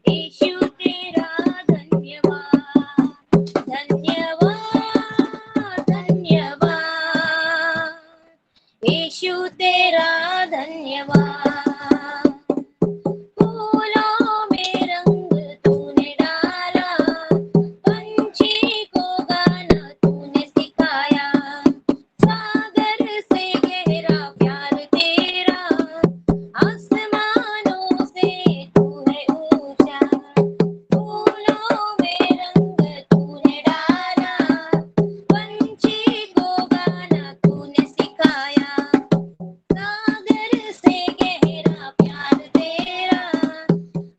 यीशु तेरा धन्यवाद, धन्यवाद, धन्यवाद, यीशु तेरा धन्यवाद। फूलों में रंग तूने डाला, पंछी को गाना तूने सिखाया, सागर से गहरा प्यार तेरा, आसमानों से तू है ऊंचा। फूलों में रंग तूने डाला, पंछी को गाना तूने सिखाया, सागर से गहरा प्यार तेरा,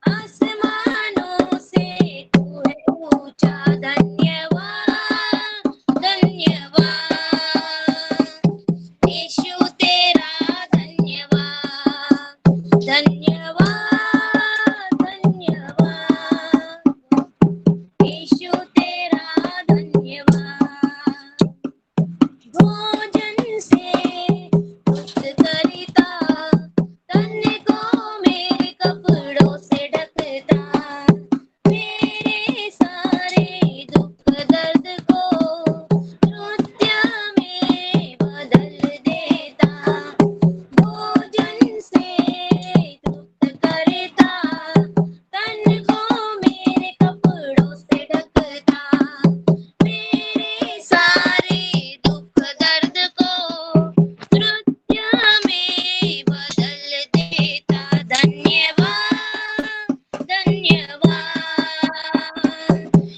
आसमानों से तू है ऊंचा। धन्यवाद, धन्यवाद, यीशु तेरा धन्यवाद, धन्यवाद, धन्यवाद, यीशु तेरा धन्यवाद। भोजन से तृप्त करता, तन को मेरे कपड़ों से ढकता, मेरे सारे दुख दर्द को नृत्य में बदल देता। भोजन से तृप्त करता, तन को मेरे कपड़ों से ढकता, मेरे सारे दुख दर्द को नृत्य में बदल देता। धन्यवाद, धन्यवाद,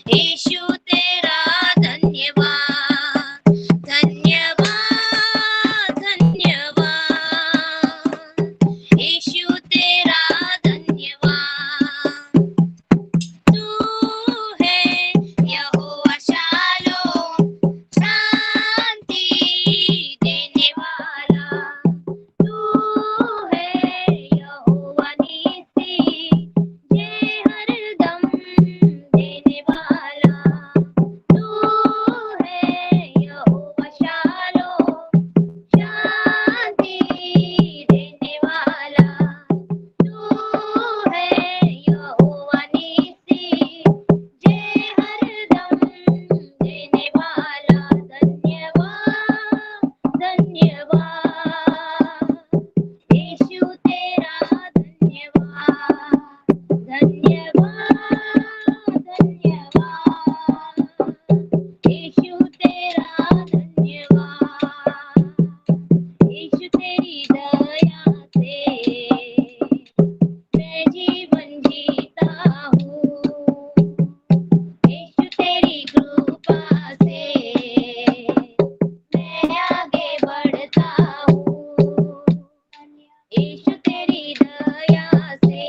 यीशु तेरा धन्यवाद, धन्यवाद, धन्यवाद, यीशु तेरा धन्यवाद। तू है यहोवा शालोम, शांति देने वाला। तू है यहोवा नीति, ये हरदम देने वाला। तू है यहोवा शालोम, शांति देने वाला। तू है यहोवा नीति, ये हरदम देने वाला। धन्यवाद, धन्यवाद, यीशु तेरा धन्यवाद, धन्यवाद, धन्यवाद, यीशु तेरा धन्यवाद। यीशु तेरी दया से मैं जीवन जीता हूँ, यीशु तेरी कृपा से मैं आगे बढ़ता हूँ, यीशु तेरी दया से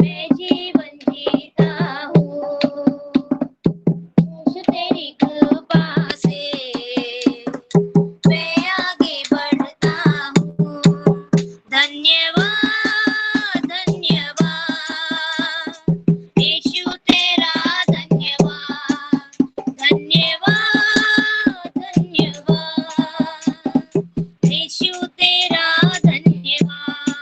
मैं जीवन जीता हूँ, यीशु तेरी कृपा से मैं आगे बढ़ता हूँ। धन्यवाद, धन्यवाद, यीशु तेरा धन्यवाद, धन्यवाद, धन्यवाद, यीशु तेरा धन्यवाद,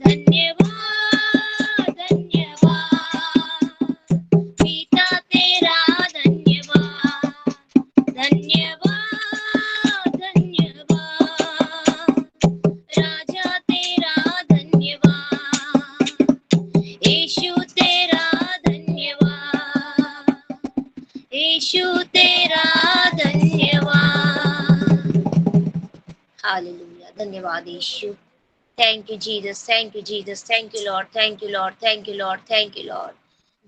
धन्यवाद, धन्यवाद, पिता तेरा धन्यवाद, धन्यवाद, धन्यवाद, राजा तेरा धन्यवाद, यीशु तेरा धन्यवाद, यीशु तेरा धन्यवाद। हालेलुया, धन्यवाद यीशु। Thank you Jesus, thank you Jesus, thank you Lord, thank you Lord, thank you Lord, thank you Lord.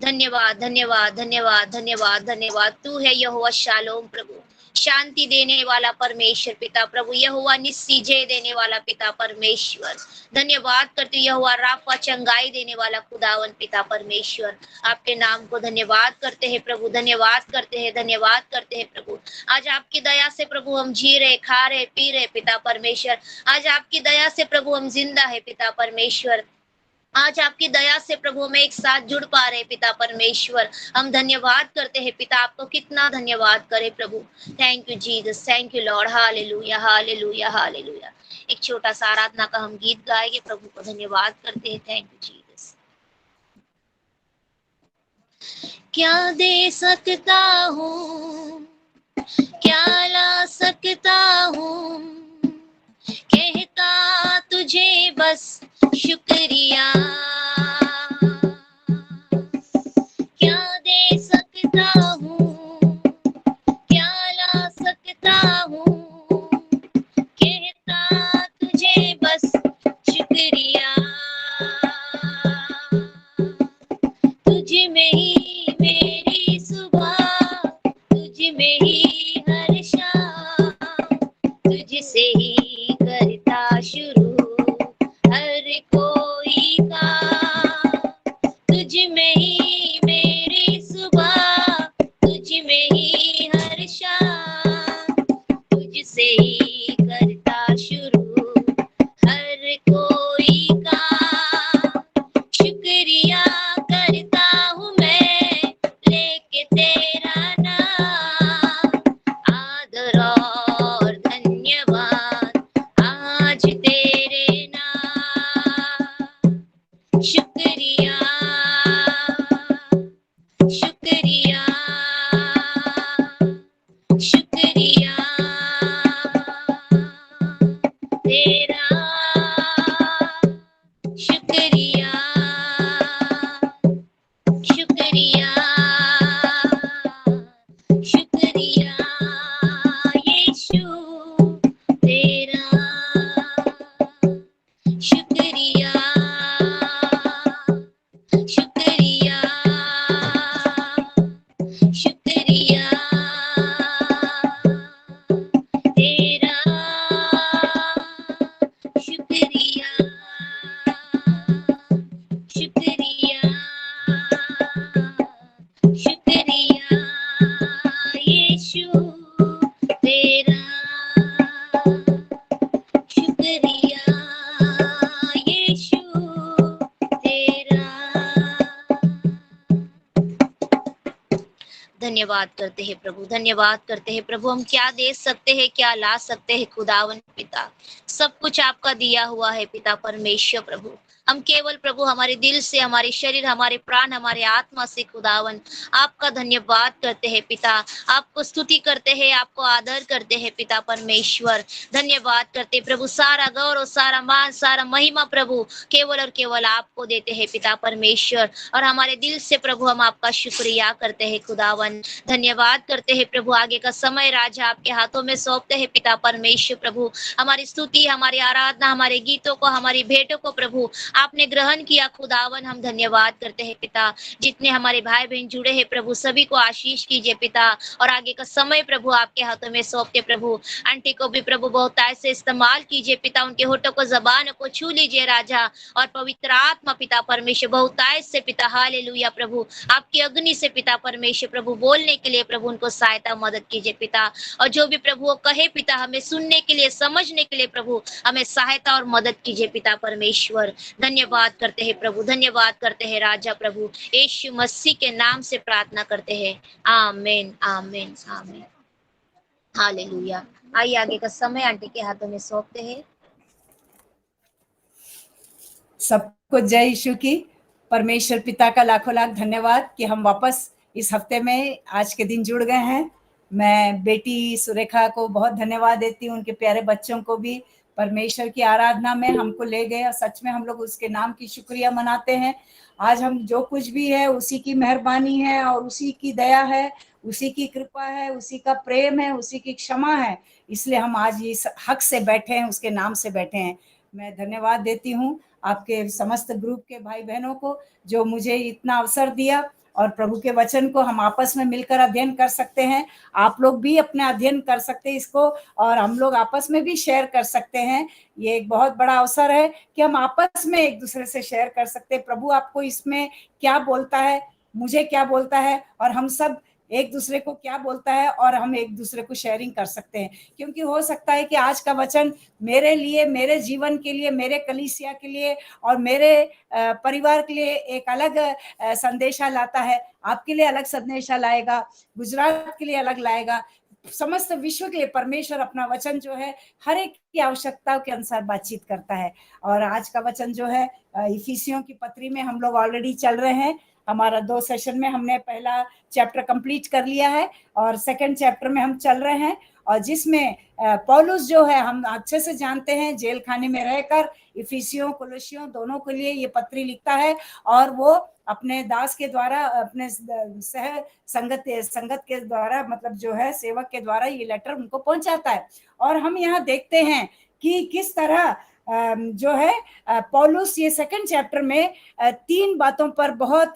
धन्यवाद, धन्यवाद, धन्यवाद, धन्यवाद, धन्यवाद। तू है यहोवा शालोम प्रभु, शांति देने वाला परमेश्वर पिता प्रभु, यहोवा निस्सी जय देने वाला पिता परमेश्वर। धन्यवाद करते यहोवा राफा, चंगाई देने वाला खुदावन पिता परमेश्वर। आपके नाम को धन्यवाद करते हैं प्रभु, धन्यवाद करते हैं, धन्यवाद करते हैं प्रभु। आज आपकी दया से प्रभु हम जी रहे, खा रहे, पी रहे पिता परमेश्वर। आज आपकी दया से प्रभु हम जिंदा है पिता परमेश्वर। आज आपकी दया से प्रभु हम एक साथ जुड़ पा रहे पिता परमेश्वर। हम धन्यवाद करते हैं पिता, आपको कितना धन्यवाद करें प्रभु। Thank you Jesus, thank you Lord. Hallelujah, hallelujah, hallelujah. एक छोटा सा आराधना का हम गीत गाएंगे, प्रभु को धन्यवाद करते हैं। Thank you Jesus. क्या दे सकता हूँ, क्या ला सकता हूँ, कहता तुझे बस शुक्रिया। क्या दे सकता हूँ, क्या ला सकता हूँ, कहता तुझे बस शुक्रिया। तुझ में ही मेरी सुबह, तुझ में ही हर शाम, तुझसे ही करता शुरू हर कोई काम। तुझ में ही मेरी सुबह, तुझ में ही हर शाम, तुझसे ही करता शुरू हर कोई काम। शुक्रिया करता हूँ मैं लेके तेरा नाम, आदर और धन्यवाद आज तेरे नाम। शुक्रिया, शुक्रिया, शुक्रिया तेरा, शुक्रिया, शुक्रिया, शुक्रिया यीशु तेरा, शुक्रिया, शुक्रिया, शुक्रिया तेरा, शुक्रिया, शुक्रिया, शुक्रिया यीशु तेरा, शुक्रिया यीशु तेरा। धन्यवाद करते हैं प्रभु, धन्यवाद करते हैं प्रभु। हम क्या दे सकते हैं, क्या ला सकते हैं खुदावन पिता, सब कुछ आपका दिया हुआ है पिता परमेश्वर प्रभु। हम केवल प्रभु हमारे दिल से, हमारे शरीर, हमारे प्राण, हमारे आत्मा से खुदावन आपका धन्यवाद करते हैं पिता, आपको स्तुति करते हैं, आपको आदर करते हैं पिता परमेश्वर। धन्यवाद करते प्रभु, सारा गौरव, सारा मान, सारा महिमा प्रभु केवल और केवल आपको देते हैं पिता परमेश्वर। और हमारे दिल से प्रभु हम आपका शुक्रिया करते हैं खुदावन, धन्यवाद करते हैं प्रभु। आगे का समय राजा आपके हाथों में सौंपते हैं पिता परमेश्वर प्रभु। हमारी स्तुति, हमारी आराधना, हमारे गीतों को, हमारी भेंटों को प्रभु आपने ग्रहण किया खुदावन, हम धन्यवाद करते हैं पिता। जितने हमारे भाई बहन जुड़े हैं प्रभु सभी को आशीष कीजिए पिता। और आगे का समय प्रभु आपके हाथों में सौंपते प्रभु। आंटी को भी प्रभु बहुत ऐसे इस्तेमाल कीजिए पिता, उनके होठों को, जबान को छू लीजिए राजा। और पवित्र आत्मा पिता परमेश्वर बहुत ऐसे पिता, हालेलुया प्रभु, आपकी अग्नि से पिता परमेश्वर प्रभु बोलने के लिए प्रभु उनको सहायता मदद कीजिए पिता। और जो भी प्रभु वो कहे पिता, हमें सुनने के लिए, समझने के लिए प्रभु हमें सहायता और मदद कीजिए पिता परमेश्वर। धन्यवाद करते हैं प्रभु, धन्यवाद करते हैं राजा प्रभु, यीशु मसीह के नाम से प्रार्थना करते हैं, आमीन, आमीन, आमीन, हालेलुया। आइए आगे का समय आंटी के हाथों में सौंपते हैं। सबको जय यीशु की। परमेश्वर पिता का लाखों लाख धन्यवाद कि हम वापस इस हफ्ते में आज के दिन जुड़ गए हैं। मैं बेटी सुरेखा को बहुत धन्यवाद देती हूँ, उनके प्यारे बच्चों को भी परमेश्वर की आराधना में हमको ले गए और सच में हम लोग उसके नाम की शुक्रिया मनाते हैं। आज हम जो कुछ भी है उसी की मेहरबानी है और उसी की दया है, उसी की कृपा है, उसी का प्रेम है, उसी की क्षमा है, इसलिए हम आज इस हक से बैठे हैं, उसके नाम से बैठे हैं। मैं धन्यवाद देती हूँ आपके समस्त ग्रुप के भाई बहनों को जो मुझे इतना अवसर दिया और प्रभु के वचन को हम आपस में मिलकर अध्ययन कर सकते हैं। आप लोग भी अपने अध्ययन कर सकते हैं इसको और हम लोग आपस में भी शेयर कर सकते हैं। ये एक बहुत बड़ा अवसर है कि हम आपस में एक दूसरे से शेयर कर सकते हैं प्रभु आपको इसमें क्या बोलता है, मुझे क्या बोलता है और हम सब एक दूसरे को क्या बोलता है और हम एक दूसरे को शेयरिंग कर सकते हैं। क्योंकि हो सकता है कि आज का वचन मेरे लिए, मेरे जीवन के लिए, मेरे कलीसिया के लिए और मेरे परिवार के लिए एक अलग संदेशा लाता है, आपके लिए अलग संदेशा लाएगा, गुजरात के लिए अलग लाएगा, समस्त विश्व के लिए परमेश्वर अपना वचन जो है हर एक की आवश्यकताओं के अनुसार बातचीत करता है। और आज का वचन जो है इफिसियों की पत्री में हम लोग ऑलरेडी चल रहे हैं। हमारा 2 सेशन में हमने पहला चैप्टर कंप्लीट कर लिया है और सेकंड चैप्टर में हम चल रहे हैं, और जिसमें पौलुस जो है हम अच्छे से जानते हैं, जेल खाने में रहकर इफिसियों कोलोसियों दोनों के लिए ये पत्री लिखता है, और वो अपने दास के द्वारा, अपने सह संगत के द्वारा, मतलब जो है सेवक के द्वारा ये लेटर उनको पहुंचाता है। और हम यहाँ देखते हैं कि किस तरह जो है पौलुस ये सेकंड चैप्टर में 3 बातों पर बहुत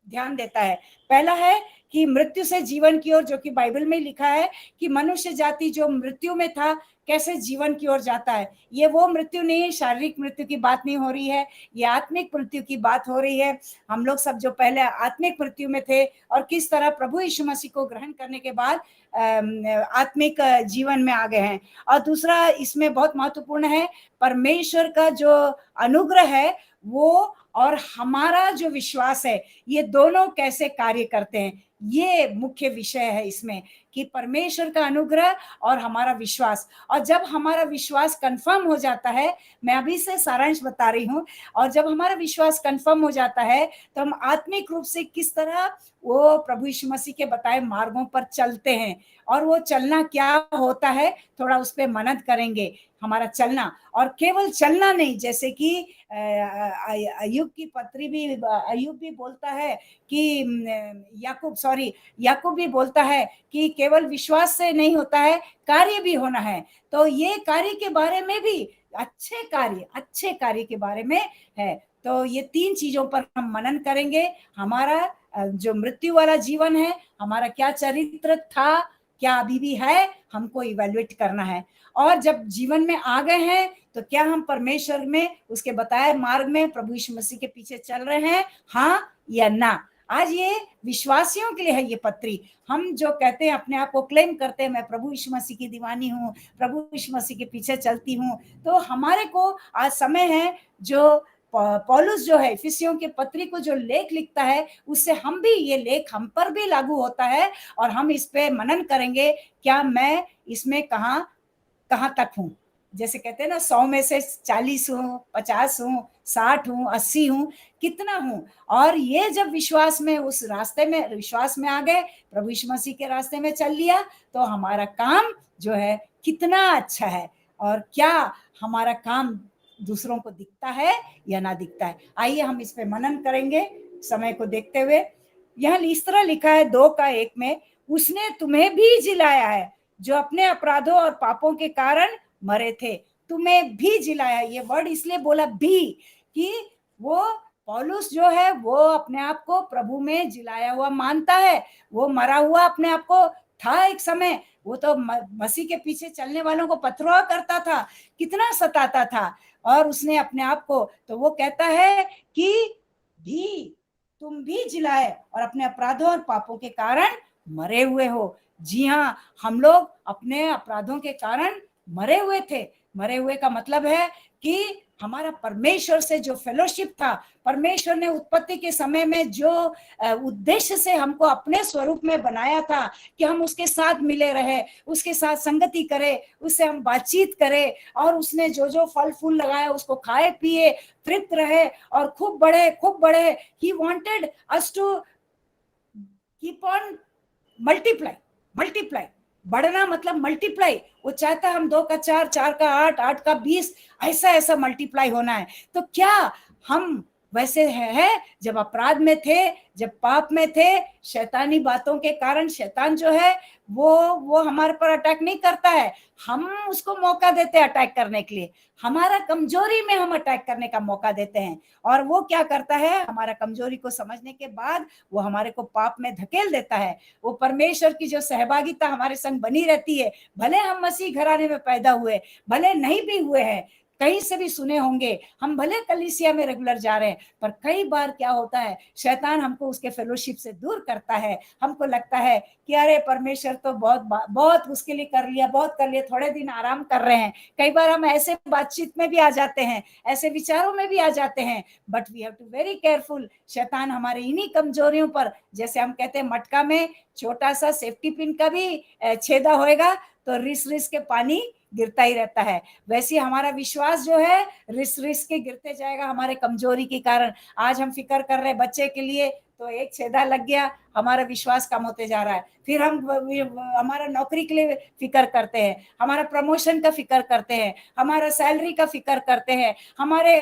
ध्यान देता है। पहला है कि मृत्यु से जीवन की ओर, जो कि बाइबल में लिखा है कि मनुष्य जाति जो मृत्यु में था कैसे जीवन की ओर जाता है। ये वो मृत्यु नहीं, शारीरिक मृत्यु की बात नहीं हो रही है, ये आत्मिक मृत्यु की बात हो रही है। हम लोग सब जो पहले आत्मिक मृत्यु में थे और किस तरह प्रभु यीशु मसीह को ग्रहण करने के बाद आत्मिक जीवन में आ गए हैं। और दूसरा इसमें बहुत महत्वपूर्ण है, परमेश्वर का जो अनुग्रह है वो और हमारा जो विश्वास है, ये दोनों कैसे कार्य करते हैं, ये मुख्य विषय है इसमें, कि परमेश्वर का अनुग्रह और हमारा विश्वास। और जब हमारा विश्वास कंफर्म हो जाता है, मैं अभी से सारांश बता रही हूँ, और जब हमारा विश्वास कंफर्म हो जाता है तो हम आत्मिक रूप से किस तरह वो प्रभु यीशु मसीह के बताए मार्गों पर चलते हैं। और वो चलना क्या होता है, थोड़ा उस पर मनन करेंगे। हमारा चलना, और केवल चलना नहीं, जैसे कि अय्यूब की पत्री भी, अय्यूब भी बोलता है कि याकूब भी बोलता है कि केवल विश्वास से नहीं होता है, कार्य भी होना है। तो ये कार्य के बारे में भी, अच्छे कार्य के बारे में है। तो ये 3 चीजों पर हम मनन करेंगे। हमारा जो मृत्यु वाला जीवन है, हमारा क्या चरित्र था, क्या अभी भी है, हमको इवैल्यूएट करना है। और जब जीवन में आ गए हैं तो क्या हम परमेश्वर में, उसके बताए मार्ग में प्रभु यीशु मसीह के पीछे चल रहे हैं, हाँ या ना। आज ये विश्वासियों के लिए है ये पत्री। हम जो कहते हैं, अपने आप को क्लेम करते हैं, मैं प्रभु यीशु मसीह की दीवानी हूँ, प्रभु यीशु मसीह के पीछे चलती हूँ, तो हमारे को आज समय है जो पौलुस जो है इफिसियों के पत्री को जो लेख लिखता है, उससे हम भी, ये लेख हम पर भी लागू होता है। और हम इस पे मनन करेंगे, क्या मैं इसमें कहाँ तक हूँ। जैसे कहते हैं ना, 100 में से 40 हूँ, 50 हूँ, 60 हूँ, 80 हूँ, कितना हूँ। और ये जब विश्वास में, उस रास्ते में विश्वास में आ गए, प्रभु यीशु मसीह के रास्ते में चल लिया, तो हमारा काम जो है कितना अच्छा है, और क्या हमारा काम दूसरों को दिखता है या ना दिखता है। आइए हम इस पे मनन करेंगे समय को देखते हुए। यह इस तरह लिखा है 2:1 में, उसने तुम्हें भी जिलाया है जो अपने अपराधों और पापों के कारण मरे थे, तुम्हें भी जिलाया। ये वर्ड इसलिए बोला भी कि वो पौलुस जो है वो अपने आप को प्रभु में जिलाया हुआ मानता है। वो मरा हुआ अपने आप को था एक समय, वो तो मसीह के पीछे चलने वालों को पथरवा करता था, कितना सताता था, और उसने अपने आप को, तो वो कहता है कि भी तुम भी जिलाए और अपने अपराधों और पापों के कारण मरे हुए हो। जी हाँ, हम लोग अपने अपराधों के कारण मरे हुए थे। मरे हुए का मतलब है कि हमारा परमेश्वर से जो फेलोशिप था, परमेश्वर ने उत्पत्ति के समय में जो उद्देश्य से हमको अपने स्वरूप में बनाया था कि हम उसके साथ मिले रहे, उसके साथ संगति करें, उससे हम बातचीत करें, और उसने जो जो फल फूल लगाया उसको खाए पिए, तृप्त रहे और खूब बढ़े। He wanted us to keep on multiply. बढ़ना मतलब मल्टीप्लाई। वो चाहता हम 2 का 4, 4 का 8, 8 का 20, ऐसा मल्टीप्लाई होना है। तो क्या हम वैसे है? जब अपराध में थे, जब पाप में थे, शैतानी बातों के कारण शैतान जो है वो हमारे पर अटैक नहीं करता है, हम उसको मौका देते हैं अटैक करने के लिए। हमारा कमजोरी में हम अटैक करने का मौका देते हैं, और वो क्या करता है, हमारा कमजोरी को समझने के बाद वो हमारे को पाप में धकेल देता है। वो परमेश्वर की जो सहभागिता हमारे संग बनी रहती है, भले हम मसीह घराने में पैदा हुए, भले नहीं भी हुए हैं, कहीं से भी सुने होंगे, हम भले कलीसिया में रेगुलर जा रहे हैं, पर कई बार क्या होता है, शैतान हमको उसके फेलोशिप से दूर करता है। हमको लगता है कि अरे परमेश्वर तो बहुत उसके लिए कर लिया, बहुत कर लिया, थोड़े दिन आराम कर रहे हैं। कई बार हम ऐसे बातचीत में भी आ जाते हैं, ऐसे विचारों में भी आ जाते हैं। But we have to very careful. शैतान हमारे इन्हीं कमजोरियों पर, जैसे हम कहते हैं मटका में छोटा सा सेफ्टी पिन का भी छेदा होएगा तो रिस के पानी गिरता ही रहता है, वैसे हमारा विश्वास जो है रिस रिस के गिरते जाएगा हमारे कमजोरी के कारण। आज हम फिक्र कर रहे बच्चे के लिए, तो एक छेदा लग गया, हमारा विश्वास कम होते जा रहा है। फिर हम हमारा नौकरी के लिए फिक्र करते हैं, हमारा प्रमोशन का फिक्र करते हैं, हमारा सैलरी का फिक्र करते हैं, हमारे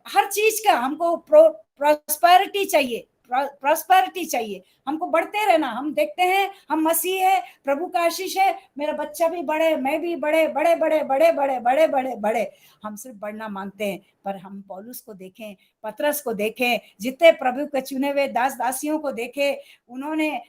हर चीज का हमको प्रॉस्पेरिटी चाहिए, प्रॉस्पेरिटी चाहिए, हमको बढ़ते रहना। हम देखते हैं हम मसीह है, प्रभु का आशीष है, मेरा बच्चा भी बढ़े, मैं भी बढ़े, बड़े बड़े बड़े बड़े बड़े बड़े बड़े, हम सिर्फ बढ़ना मांगते हैं। पर हम पौलुस को देखें, पतरस को देखें, जितने प्रभु के चुने हुए दास दासियों को देखें, उन्होंने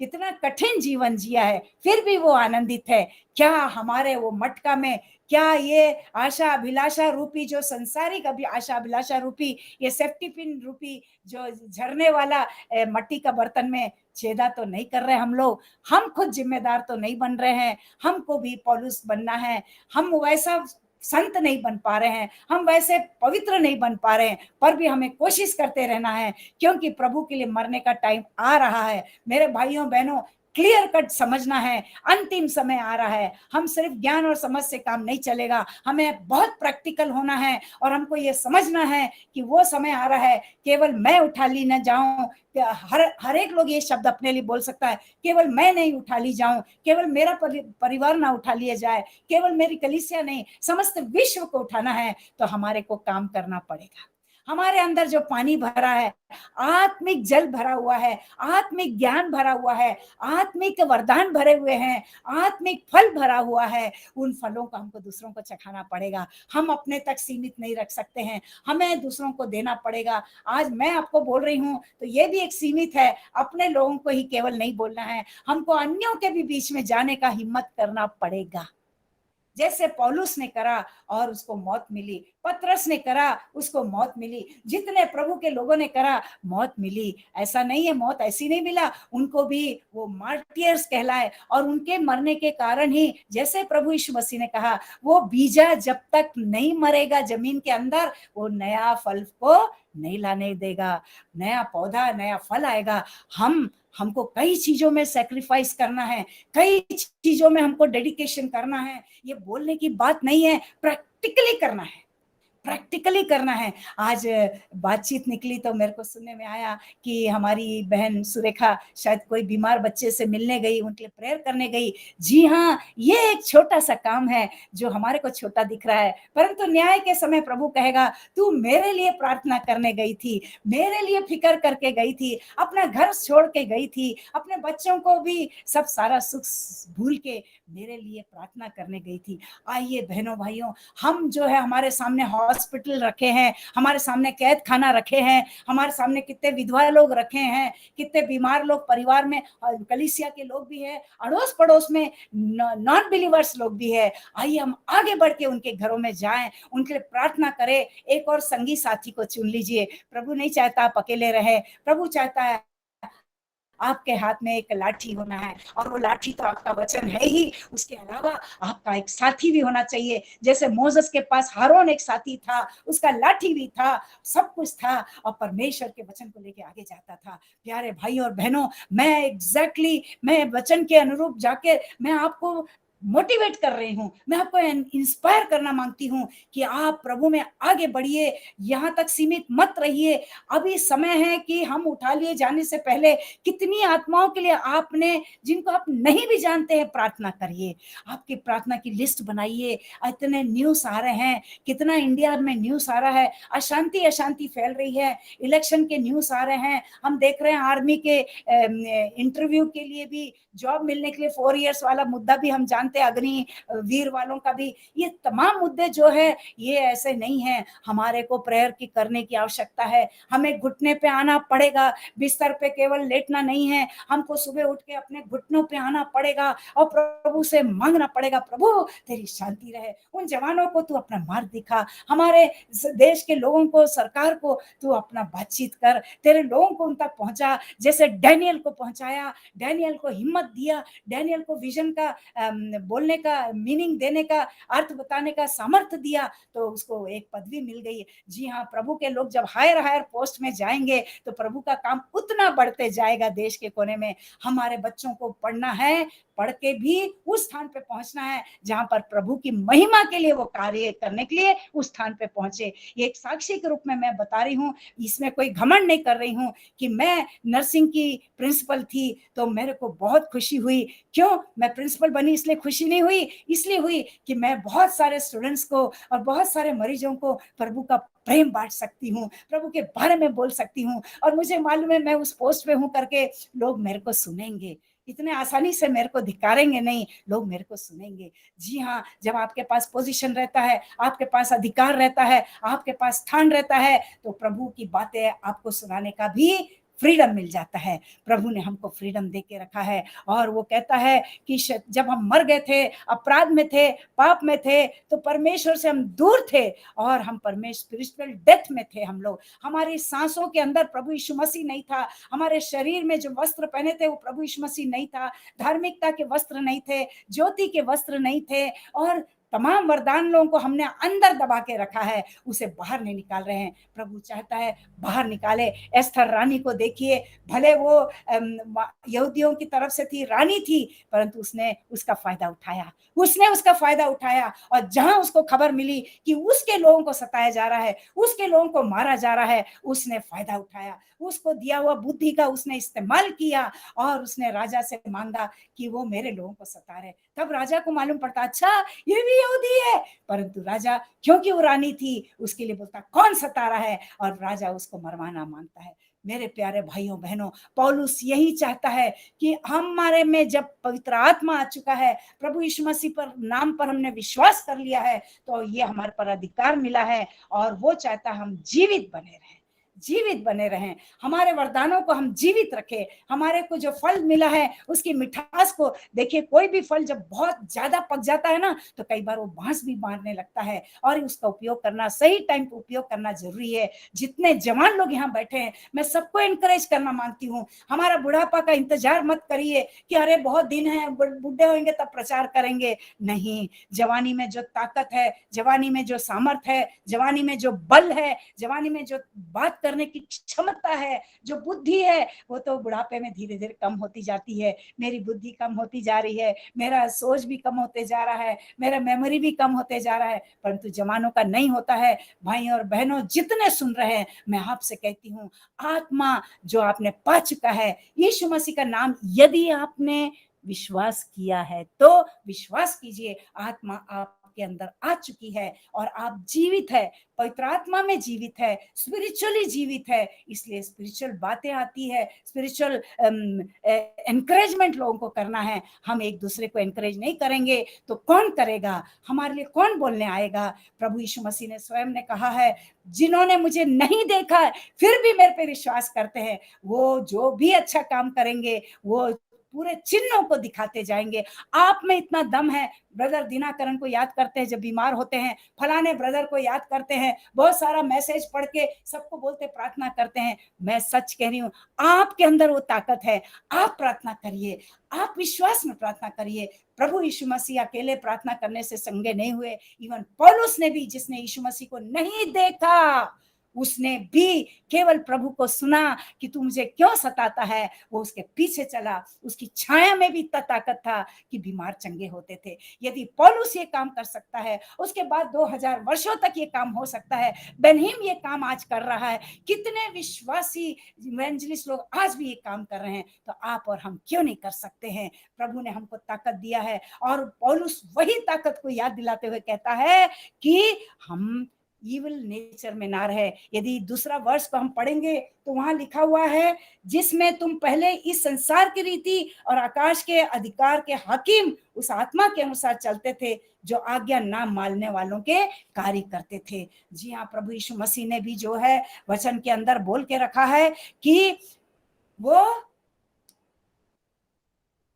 कितना कठिन जीवन जिया है, फिर भी वो आनंदित है। क्या हमारे वो मटका में, क्या ये आशा अभिलाषा रूपी, जो संसारिक अभी आशा अभिलाषा रूपी, ये सेफ्टी पिन रूपी जो झरने वाला मट्टी का बर्तन में छेदा तो नहीं कर रहे हम लोग? हम खुद जिम्मेदार तो नहीं बन रहे हैं, हमको भी पौलुस बनना है। हम वैसा संत नहीं बन पा रहे हैं, हम वैसे पवित्र नहीं बन पा रहे हैं, पर भी हमें कोशिश करते रहना है, क्योंकि प्रभु के लिए मरने का टाइम आ रहा है। मेरे भाइयों बहनों, क्लियर कट समझना है, अंतिम समय आ रहा है। हम सिर्फ ज्ञान और समझ से काम नहीं चलेगा, हमें बहुत प्रैक्टिकल होना है, और हमको ये समझना है कि वो समय आ रहा है, केवल मैं उठा ली न जाऊं। हर एक लोग ये शब्द अपने लिए बोल सकता है, केवल मैं नहीं उठा ली जाऊं, केवल मेरा परिवार ना उठा लिया जाए, केवल मेरी कलीसिया नहीं, समस्त विश्व को उठाना है। तो हमारे को काम करना पड़ेगा। हमारे अंदर जो पानी भरा है, आत्मिक जल भरा हुआ है, आत्मिक ज्ञान भरा हुआ है, आत्मिक वरदान भरे हुए हैं, आत्मिक फल भरा हुआ है, उन फलों को हमको दूसरों को चखाना पड़ेगा। हम अपने तक सीमित नहीं रख सकते हैं, हमें दूसरों को देना पड़ेगा। आज मैं आपको बोल रही हूं तो ये भी एक सीमित है, अपने लोगों को ही केवल नहीं बोलना है, हमको अन्यों के भी बीच में जाने का हिम्मत करना पड़ेगा। जैसे पौलुस ने करा और उसको मौत मिली, पतरस ने करा उसको मौत मिली, जितने प्रभु के लोगों ने करा मौत मिली। ऐसा नहीं है मौत ऐसी नहीं मिला, उनको भी वो मार्टियर्स कहलाए, और उनके मरने के कारण ही, जैसे प्रभु यीशु मसीह ने कहा, वो बीजा जब तक नहीं मरेगा जमीन के अंदर, वो नया फल को नहीं लाने देगा, नया पौधा नया फल आएगा। हमको कई चीजों में सैक्रिफाइस करना है, कई चीजों में हमको डेडिकेशन करना है। ये बोलने की बात नहीं है, प्रैक्टिकली करना है, प्रैक्टिकली करना है। आज बातचीत निकली तो मेरे को सुनने में आया कि हमारी बहन सुरेखा शायद कोई बीमार बच्चे से मिलने गई, उनके लिए प्रेयर करने गई। जी हाँ, ये एक छोटा सा काम है जो हमारे को छोटा दिख रहा है, परंतु न्याय के समय प्रभु कहेगा, तू मेरे लिए प्रार्थना करने गई थी, मेरे लिए फिक्र करके गई थी, अपना घर छोड़ के गई थी, अपने बच्चों को भी सब सारा सुख भूल के मेरे लिए प्रार्थना करने गई थी। आइए बहनों भाइयों, हम जो है हमारे सामने हॉस्पिटल रखे हैं, हमारे सामने कैद खाना रखे हैं, हमारे सामने कितने विधवा लोग रखे हैं, कितने बीमार लोग परिवार में, कलीसिया के लोग भी है, अड़ोस पड़ोस में नॉन बिलीवर्स लोग भी है। आइए हम आगे बढ़ के उनके घरों में जाएं, उनके लिए प्रार्थना करें। एक और संगी साथी को चुन लीजिए। प्रभु नहीं चाहता आप अकेले रहे, प्रभु चाहता है आपके हाथ में एक लाठी होना है, और वो लाठी तो आपका वचन है ही, उसके अलावा आपका एक साथी भी होना चाहिए। जैसे मोसेस के पास हारून एक साथी था, उसका लाठी भी था, सब कुछ था, और परमेश्वर के वचन को लेके आगे जाता था। प्यारे भाई और बहनों, मैं वचन के अनुरूप जाके मैं आपको मोटिवेट कर रही हूँ, मैं आपको इंस्पायर करना मांगती हूँ कि आप प्रभु में आगे बढ़िए, यहाँ तक सीमित मत रहिए। अभी समय है कि हम उठा लिए जाने से पहले कितनी आत्माओं के लिए आपने, जिनको आप नहीं भी जानते हैं, प्रार्थना करिए। आपकी प्रार्थना की लिस्ट बनाइए। इतने न्यूज आ रहे हैं, कितना इंडिया में न्यूज आ रहा है, अशांति फैल रही है, इलेक्शन के न्यूज आ रहे हैं, हम देख रहे हैं आर्मी के इंटरव्यू के लिए भी, जॉब मिलने के लिए 4 इयर्स वाला मुद्दा भी हम जानते हैं, अग्नि वीर वालों का भी। ये तमाम मुद्दे जो है ये ऐसे नहीं है। हमारे को प्रेयर की करने की आवश्यकता है, हमें घुटने पे आना पड़ेगा, बिस्तर पे केवल लेटना नहीं है, हमको सुबह उठ के अपने घुटनों पे आना पड़ेगा और प्रभु से मांगना पड़ेगा, प्रभु तेरी शांति रहे। उन जवानों को तू अपना मार्ग दिखा, हमारे देश के लोगों को, सरकार को तू अपना बातचीत कर, तेरे लोगों को उन तक पहुंचा, जैसे डैनियल को पहुंचाया, डैनियल को हिम्मत दिया, डैनियल को विजन का बोलने का, मीनिंग देने का, अर्थ बताने का सामर्थ्य दिया, तो उसको एक पदवी मिल गई। जी हाँ, प्रभु के लोग जब हायर पोस्ट में जाएंगे तो प्रभु का काम उतना बढ़ते जाएगा। देश के कोने में हमारे बच्चों को पढ़ना है, पढ़ के भी उस स्थान पे पहुंचना है जहां पर प्रभु की महिमा के लिए वो कार्य करने के लिए उस स्थान पे पहुंचे। ये एक साक्षी के रूप में मैं बता रही हूँ, इसमें कोई घमंड नहीं कर रही हूँ कि मैं नर्सिंग की प्रिंसिपल थी तो मेरे को बहुत खुशी हुई। क्यों मैं प्रिंसिपल बनी इसलिए खुशी नहीं हुई, इसलिए हुई कि मैं बहुत सारे स्टूडेंट्स को और बहुत सारे मरीजों को प्रभु का प्रेम बांट सकती हूँ, प्रभु के बारे में बोल सकती हूँ, और मुझे मालूम है मैं उस पोस्ट पे हूँ करके लोग मेरे को सुनेंगे, इतने आसानी से मेरे को धिकारेंगे नहीं, लोग मेरे को सुनेंगे। जी हाँ, जब आपके पास पोजीशन रहता है, आपके पास अधिकार रहता है, आपके पास स्थान रहता है, तो प्रभु की बातें आपको सुनाने का भी फ्रीडम मिल जाता है। प्रभु ने हमको फ्रीडम दे के रखा है, और वो कहता है कि जब हम मर गए थे, अपराध में थे, पाप में थे, तो परमेश्वर से हम दूर थे, और हम परमेश्वर स्पिरिचुअल डेथ में थे। हम लोग, हमारी सांसों के अंदर प्रभु यीशु मसीह नहीं था, हमारे शरीर में जो वस्त्र पहने थे वो प्रभु यीशु मसीह नहीं था, धार्मिकता के वस्त्र नहीं थे, ज्योति के वस्त्र नहीं थे, और तमाम वरदान लोगों को हमने अंदर दबा के रखा है, उसे बाहर नहीं निकाल रहे हैं। प्रभु चाहता है बाहर निकाले। एस्थर रानी को देखिए, भले वो यहूदियों की तरफ से थी, रानी थी, परंतु उसने उसका फायदा उठाया, और जहां उसको खबर मिली कि उसके लोगों को सताया जा रहा है, उसके लोगों को मारा जा रहा है, उसने फायदा उठाया, उसको दिया हुआ बुद्धि का उसने इस्तेमाल किया, और उसने राजा से मांगा कि वो मेरे लोगों को सता रहे। तब राजा को मालूम पड़ता, अच्छा ये भी यहूदी है, परंतु राजा क्योंकि वो रानी थी उसके लिए बोलता कौन सता रहा है, और राजा उसको मरवाना मांगता है। मेरे प्यारे भाइयों बहनों, पौलुस यही चाहता है कि हमारे में जब पवित्र आत्मा आ चुका है, प्रभु यीशु मसीह पर नाम पर हमने विश्वास कर लिया है, तो ये हमारे पर अधिकार मिला है, और वो चाहता हम जीवित बने रहें, हमारे वरदानों को हम जीवित रखें, हमारे को जो फल मिला है उसकी मिठास को देखिए। कोई भी फल जब बहुत ज्यादा पक जाता है ना, तो कई बार वो बांस भी मारने लगता है, और उसका उपयोग करना, सही टाइम पे उपयोग करना जरूरी है। जितने जवान लोग यहाँ बैठे हैं, मैं सबको एनकरेज करना मांगती हूँ, हमारा बुढ़ापा का इंतजार मत करिए कि अरे बहुत दिन है, बुढ़े होंगे तब प्रचार करेंगे। नहीं, जवानी में जो ताकत है, जवानी में जो सामर्थ है, जवानी में जो बल है, जवानी में जो बात करने की क्षमता है, जो बुद्धि है, वो तो बुढ़ापे में धीरे धीरे कम होती जाती है। मेरी बुद्धि कम होती जा रही है, मेरा सोच भी कम होते जा रहा है, मेरा मेमोरी भी कम होते जा रहा है, परंतु जवानों का नहीं होता है। भाई और बहनों जितने सुन रहे हैं, मैं आपसे कहती हूँ, आत्मा जो आपने पा चुका है, यीशु मसीह का नाम यदि आपने विश्वास किया है तो विश्वास कीजिए, आत्मा आपके अंदर आ चुकी है, और आप जीवित है, पवित्र आत्मा में जीवित है, स्पिरिचुअली जीवित है। इसलिए स्पिरिचुअल बातें आती है, स्पिरिचुअल एनकरेजमेंट लोगों को करना है। हम एक दूसरे को एनकरेज नहीं करेंगे तो कौन करेगा, हमारे लिए कौन बोलने आएगा। प्रभु यीशु मसीह ने स्वयं ने कहा है, जिन्होंने मुझे नहीं देखा फिर भी मेरे पे विश्वास करते हैं, वो जो भी अच्छा काम करेंगे वो पूरे चिन्हों को दिखाते जाएंगे। आप में इतना दम है, ब्रदर दिनाकरण को याद करते हैं जब बीमार होते हैं, फलाने ब्रदर को याद करते हैं, बहुत सारा मैसेज पढ़ के सबको बोलते प्रार्थना करते हैं। मैं सच कह रही हूँ, आपके अंदर वो ताकत है, आप प्रार्थना करिए, आप विश्वास में प्रार्थना करिए। प्रभु यीशु मसीह अकेले प्रार्थना करने से संगे नहीं हुए, इवन पौलुस ने भी, जिसने यीशु मसीह को नहीं देखा, उसने भी केवल प्रभु को सुना कि तू मुझे क्यों सताता है, वो उसके पीछे चला। उसकी छाया में भी इतना ताकत था कि बीमार चंगे होते थे। यदि पौलुस ये काम कर सकता है, उसके बाद 2000 वर्षों तक ये काम हो सकता है। बेनहीम ये काम आज कर रहा है, कितने विश्वासी इवेंजलिस्ट लोग आज भी ये काम कर रहे हैं, तो आप और हम क्यों नहीं कर सकते हैं। प्रभु ने हमको ताकत दिया है, और पौलुस वही ताकत को याद दिलाते हुए कहता है कि हम ईविल नेचर में ना रहे। यदि दूसरा वर्ष को हम पढ़ेंगे तो वहां लिखा हुआ है, जिसमें तुम पहले इस संसार की रीति और आकाश के अधिकार के हाकिम उस आत्मा के अनुसार चलते थे, जो आज्ञा ना मानने वालों के कार्य करते थे। जी हाँ, प्रभु यीशु मसीह ने भी जो है वचन के अंदर बोल के रखा है कि वो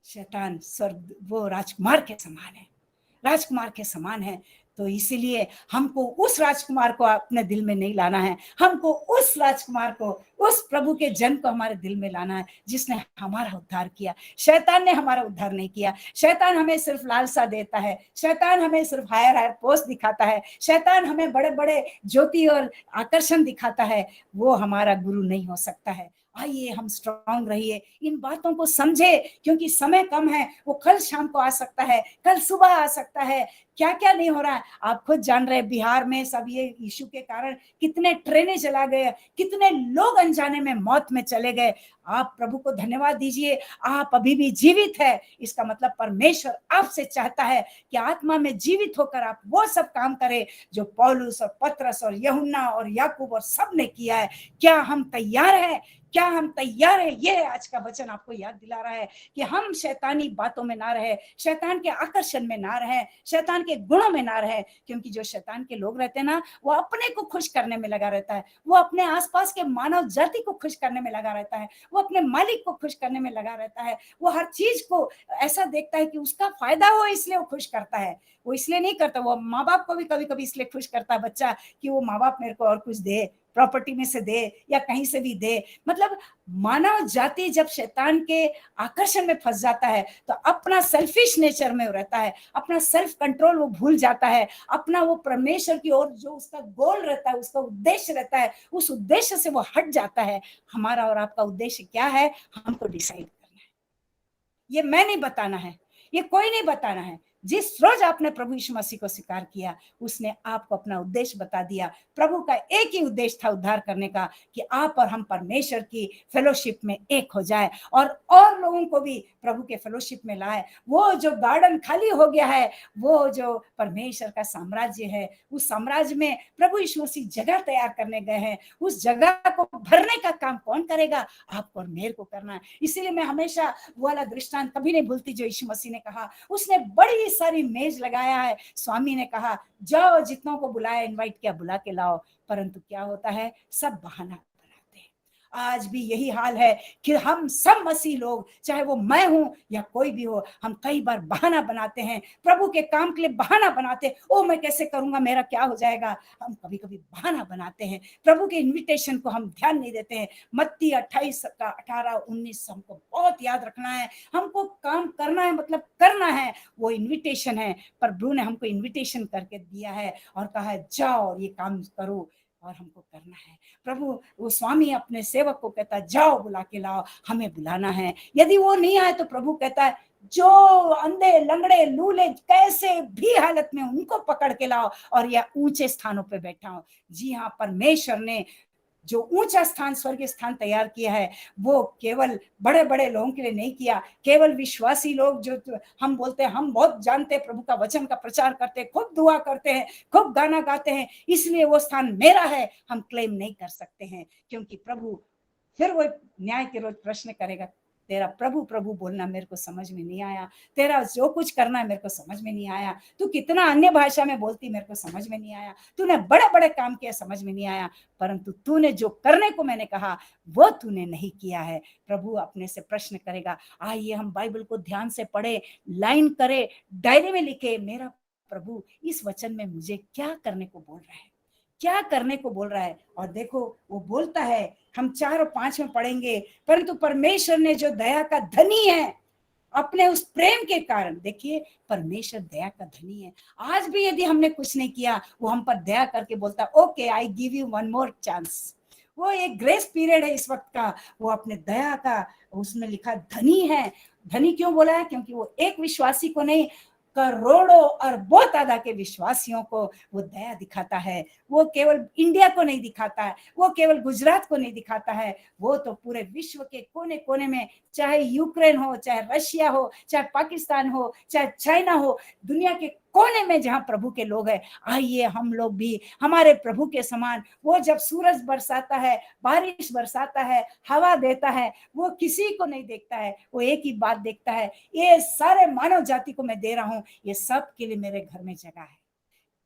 शैतान स्वर्ग, वो राजकुमार के समान है, राजकुमार के समान है। तो इसीलिए हमको उस राजकुमार को अपने दिल में नहीं लाना है, हमको उस राजकुमार को, उस प्रभु के जन को हमारे दिल में लाना है जिसने हमारा उद्धार किया। शैतान ने हमारा उद्धार नहीं किया। शैतान हमें सिर्फ लालसा देता है, शैतान हमें सिर्फ हायर हायर पोस्ट दिखाता है, शैतान हमें बड़े बड़े ज्योति और आकर्षण दिखाता है। वो हमारा गुरु नहीं हो सकता है। आइए हम स्ट्रांग रहिए, इन बातों को समझे, क्योंकि समय कम है। वो कल शाम को आ सकता है, कल सुबह आ सकता है, क्या क्या नहीं हो रहा है। आप खुद जान रहे, बिहार में सब ये इशू के कारण कितने ट्रेनें चला गए, कितने लोग अनजाने में मौत में चले गए। आप प्रभु को धन्यवाद दीजिए, आप अभी भी जीवित है। इसका मतलब परमेश्वर आपसे चाहता है कि आत्मा में जीवित होकर आप वो सब काम करें जो पौलुस और पतरस और यूहन्ना और याकूब और सब ने किया है। क्या हम तैयार हैं? क्या हम तैयार है? ये आज का वचन आपको याद दिला रहा है कि हम शैतानी बातों में ना रहे, शैतान के आकर्षण में ना रहे, शैतान के गुणों में ना रहे। क्योंकि जो शैतान के लोग रहते हैं ना, वो अपने को खुश करने में लगा रहता है, वो अपने आसपास के मानव जाति को खुश करने में लगा रहता है, वो अपने मालिक को खुश करने में लगा रहता है। वो हर चीज को ऐसा देखता है कि उसका फायदा हो, इसलिए वो खुश करता है। वो इसलिए नहीं करता। वो माँ बाप को भी कभी कभी इसलिए खुश करता है बच्चा कि वो माँ बाप मेरे को और कुछ दे, प्रॉपर्टी में से दे या कहीं से भी दे। मतलब मानव जाति जब शैतान के आकर्षण में फंस जाता है तो अपना सेल्फिश नेचर में रहता है, अपना सेल्फ कंट्रोल वो भूल जाता है, अपना वो परमेश्वर की ओर जो उसका गोल रहता है, उसका उद्देश्य रहता है, उस उद्देश्य से वो हट जाता है। हमारा और आपका उद्देश्य क्या है, हमको डिसाइड करना है। ये मैं नहीं बताना है, ये कोई नहीं बताना है। जिस रोज आपने प्रभु यीशु मसीह को स्वीकार किया, उसने आपको अपना उद्देश्य बता दिया। प्रभु का एक ही उद्देश्य था उद्धार करने का, कि आप और हम परमेश्वर की फेलोशिप में एक हो जाए और लोगों को भी प्रभु के फेलोशिप में लाए। वो जो गार्डन खाली हो गया है, वो जो परमेश्वर का साम्राज्य है, उस साम्राज्य में प्रभु यीशु मसीह जगह तैयार करने गए हैं। उस जगह को भरने का काम कौन करेगा? आपको और मेरे को करना है। इसीलिए मैं हमेशा वो वाला दृष्टांत कभी नहीं भूलती जो यीशु मसीह ने कहा। उसने बड़ी सारी मेज लगाया है, स्वामी ने कहा जाओ जितनों को बुलाया, इनवाइट किया, बुला के लाओ। परंतु क्या होता है, सब बहाना बनाते हैं। आज भी यही हाल है कि हम सब मसीह लोग, चाहे वो मैं हूं या कोई भी हो, हम कई बार बहाना बनाते हैं, प्रभु के काम के लिए बहाना बनाते हैं। ओ मैं कैसे करूंगा, मेरा क्या हो जाएगा। हम कभी कभी बहाना बनाते हैं, प्रभु के इन्विटेशन को हम ध्यान नहीं देते हैं। मत्ती 28 का 18-19 हमको बहुत याद रखना है। हमको काम करना है, मतलब करना है, वो इन्विटेशन है। प्रभु ने हमको इन्विटेशन करके दिया है और कहा है जाओ और ये काम करो, और हमको करना है। प्रभु वो स्वामी अपने सेवक को कहता है जाओ बुला के लाओ, हमें बुलाना है। यदि वो नहीं आए तो प्रभु कहता है जो अंधे लंगड़े लूले कैसे भी हालत में उनको पकड़ के लाओ और या ऊंचे स्थानों पे बैठाओ। जी हाँ, परमेश्वर ने जो ऊंचा स्थान, स्वर्गीय स्थान तैयार किया है, वो केवल बड़े बड़े लोगों के लिए नहीं किया। केवल विश्वासी लोग जो हम बोलते हैं हम बहुत जानते हैं, प्रभु का वचन का प्रचार करते हैं, खूब दुआ करते हैं, खूब गाना गाते हैं, इसलिए वो स्थान मेरा है, हम क्लेम नहीं कर सकते हैं। क्योंकि प्रभु फिर वो न्याय के रोज प्रश्न करेगा, तेरा प्रभु प्रभु बोलना मेरे को समझ में नहीं आया, तेरा जो कुछ करना है मेरे को समझ में नहीं आया, तू कितना अन्य भाषा में बोलती मेरे को समझ में नहीं आया, तूने बड़े बड़े काम किया समझ में नहीं आया, परंतु तूने जो करने को मैंने कहा वो तूने नहीं किया है। प्रभु अपने से प्रश्न करेगा। आइए हम बाइबल को ध्यान से पढ़े, लाइन करे, डायरी में लिखे, मेरा प्रभु इस वचन में मुझे क्या करने को बोल रहा है, क्या करने को बोल रहा है। और देखो वो बोलता है, हम 4 और 5 में पढ़ेंगे, परंतु परमेश्वर ने जो दया का धनी है अपने उस प्रेम के कारण, देखिए परमेश्वर दया का धनी है। आज भी यदि हमने कुछ नहीं किया, वो हम पर दया करके बोलता okay I give you one more chance. वो एक ग्रेस पीरियड है इस वक्त का। वो अपने दया का, उसमें लिखा धनी है। धनी क्यों बोला है? क्योंकि वो एक विश्वासी को नहीं, करोड़ों अरबों तादाद के विश्वासियों को वो दया दिखाता है। वो केवल इंडिया को नहीं दिखाता है, वो केवल गुजरात को नहीं दिखाता है, वो तो पूरे विश्व के कोने कोने में, चाहे यूक्रेन हो, चाहे रशिया हो, चाहे पाकिस्तान हो, चाहे चाइना हो, दुनिया के कोने में जहां प्रभु के लोग हैं, आइए हम लोग भी हमारे प्रभु के समान, वो जब सूरज बरसाता है, बारिश बरसाता है, हवा देता है, वो किसी को नहीं देखता है, वो एक ही बात देखता है, ये सारे मानव जाति को मैं दे रहा हूं, ये सब के लिए मेरे घर में जगह है।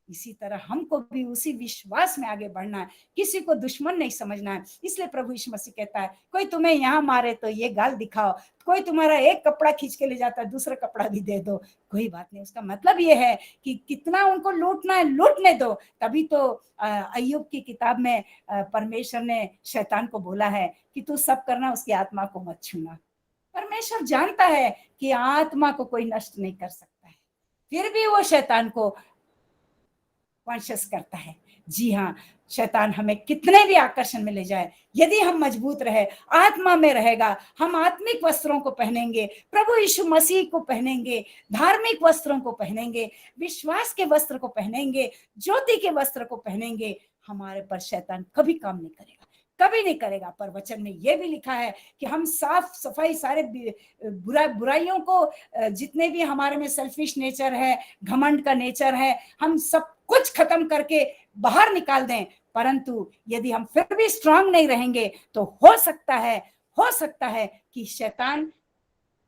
इसी तरह हमको भी उसी विश्वास में आगे बढ़ना है, किसी को दुश्मन नहीं समझना है। इसलिए प्रभु यीशु मसीह कहता है, कोई तुम्हें यहाँ मारे तो ये गाल दिखाओ, कोई तुम्हारा एक कपड़ा खींच के ले जाता है, दूसरा कपड़ा भी दे दो, कोई बात नहीं। उसका मतलब ये है कि कितना उनको लूटना है लूटने दो। तभी तो अय्यूब की किताब में परमेश्वर ने शैतान को बोला है कि तू सब करना, उसकी आत्मा को मत छूना। परमेश्वर जानता है कि आत्मा को कोई नष्ट नहीं कर सकता है, फिर भी वो शैतान को कॉन्शियस करता है। जी हाँ, शैतान हमें कितने भी आकर्षण में ले जाए, यदि हम मजबूत रहे, आत्मा में रहेगा, हम आत्मिक वस्त्रों को पहनेंगे, प्रभु यीशु मसीह को पहनेंगे, धार्मिक वस्त्रों को पहनेंगे, विश्वास के वस्त्र को पहनेंगे, ज्योति के वस्त्र को पहनेंगे, हमारे पर शैतान कभी काम नहीं करेगा, कभी नहीं करेगा। पर वचन में यह भी लिखा है कि हम साफ सफाई सारे बुराइयों को, जितने भी हमारे में सेल्फिश नेचर है, घमंड का नेचर है, हम सब कुछ खत्म करके बाहर निकाल दें। परंतु यदि हम फिर भी स्ट्रांग नहीं रहेंगे तो हो सकता है कि शैतान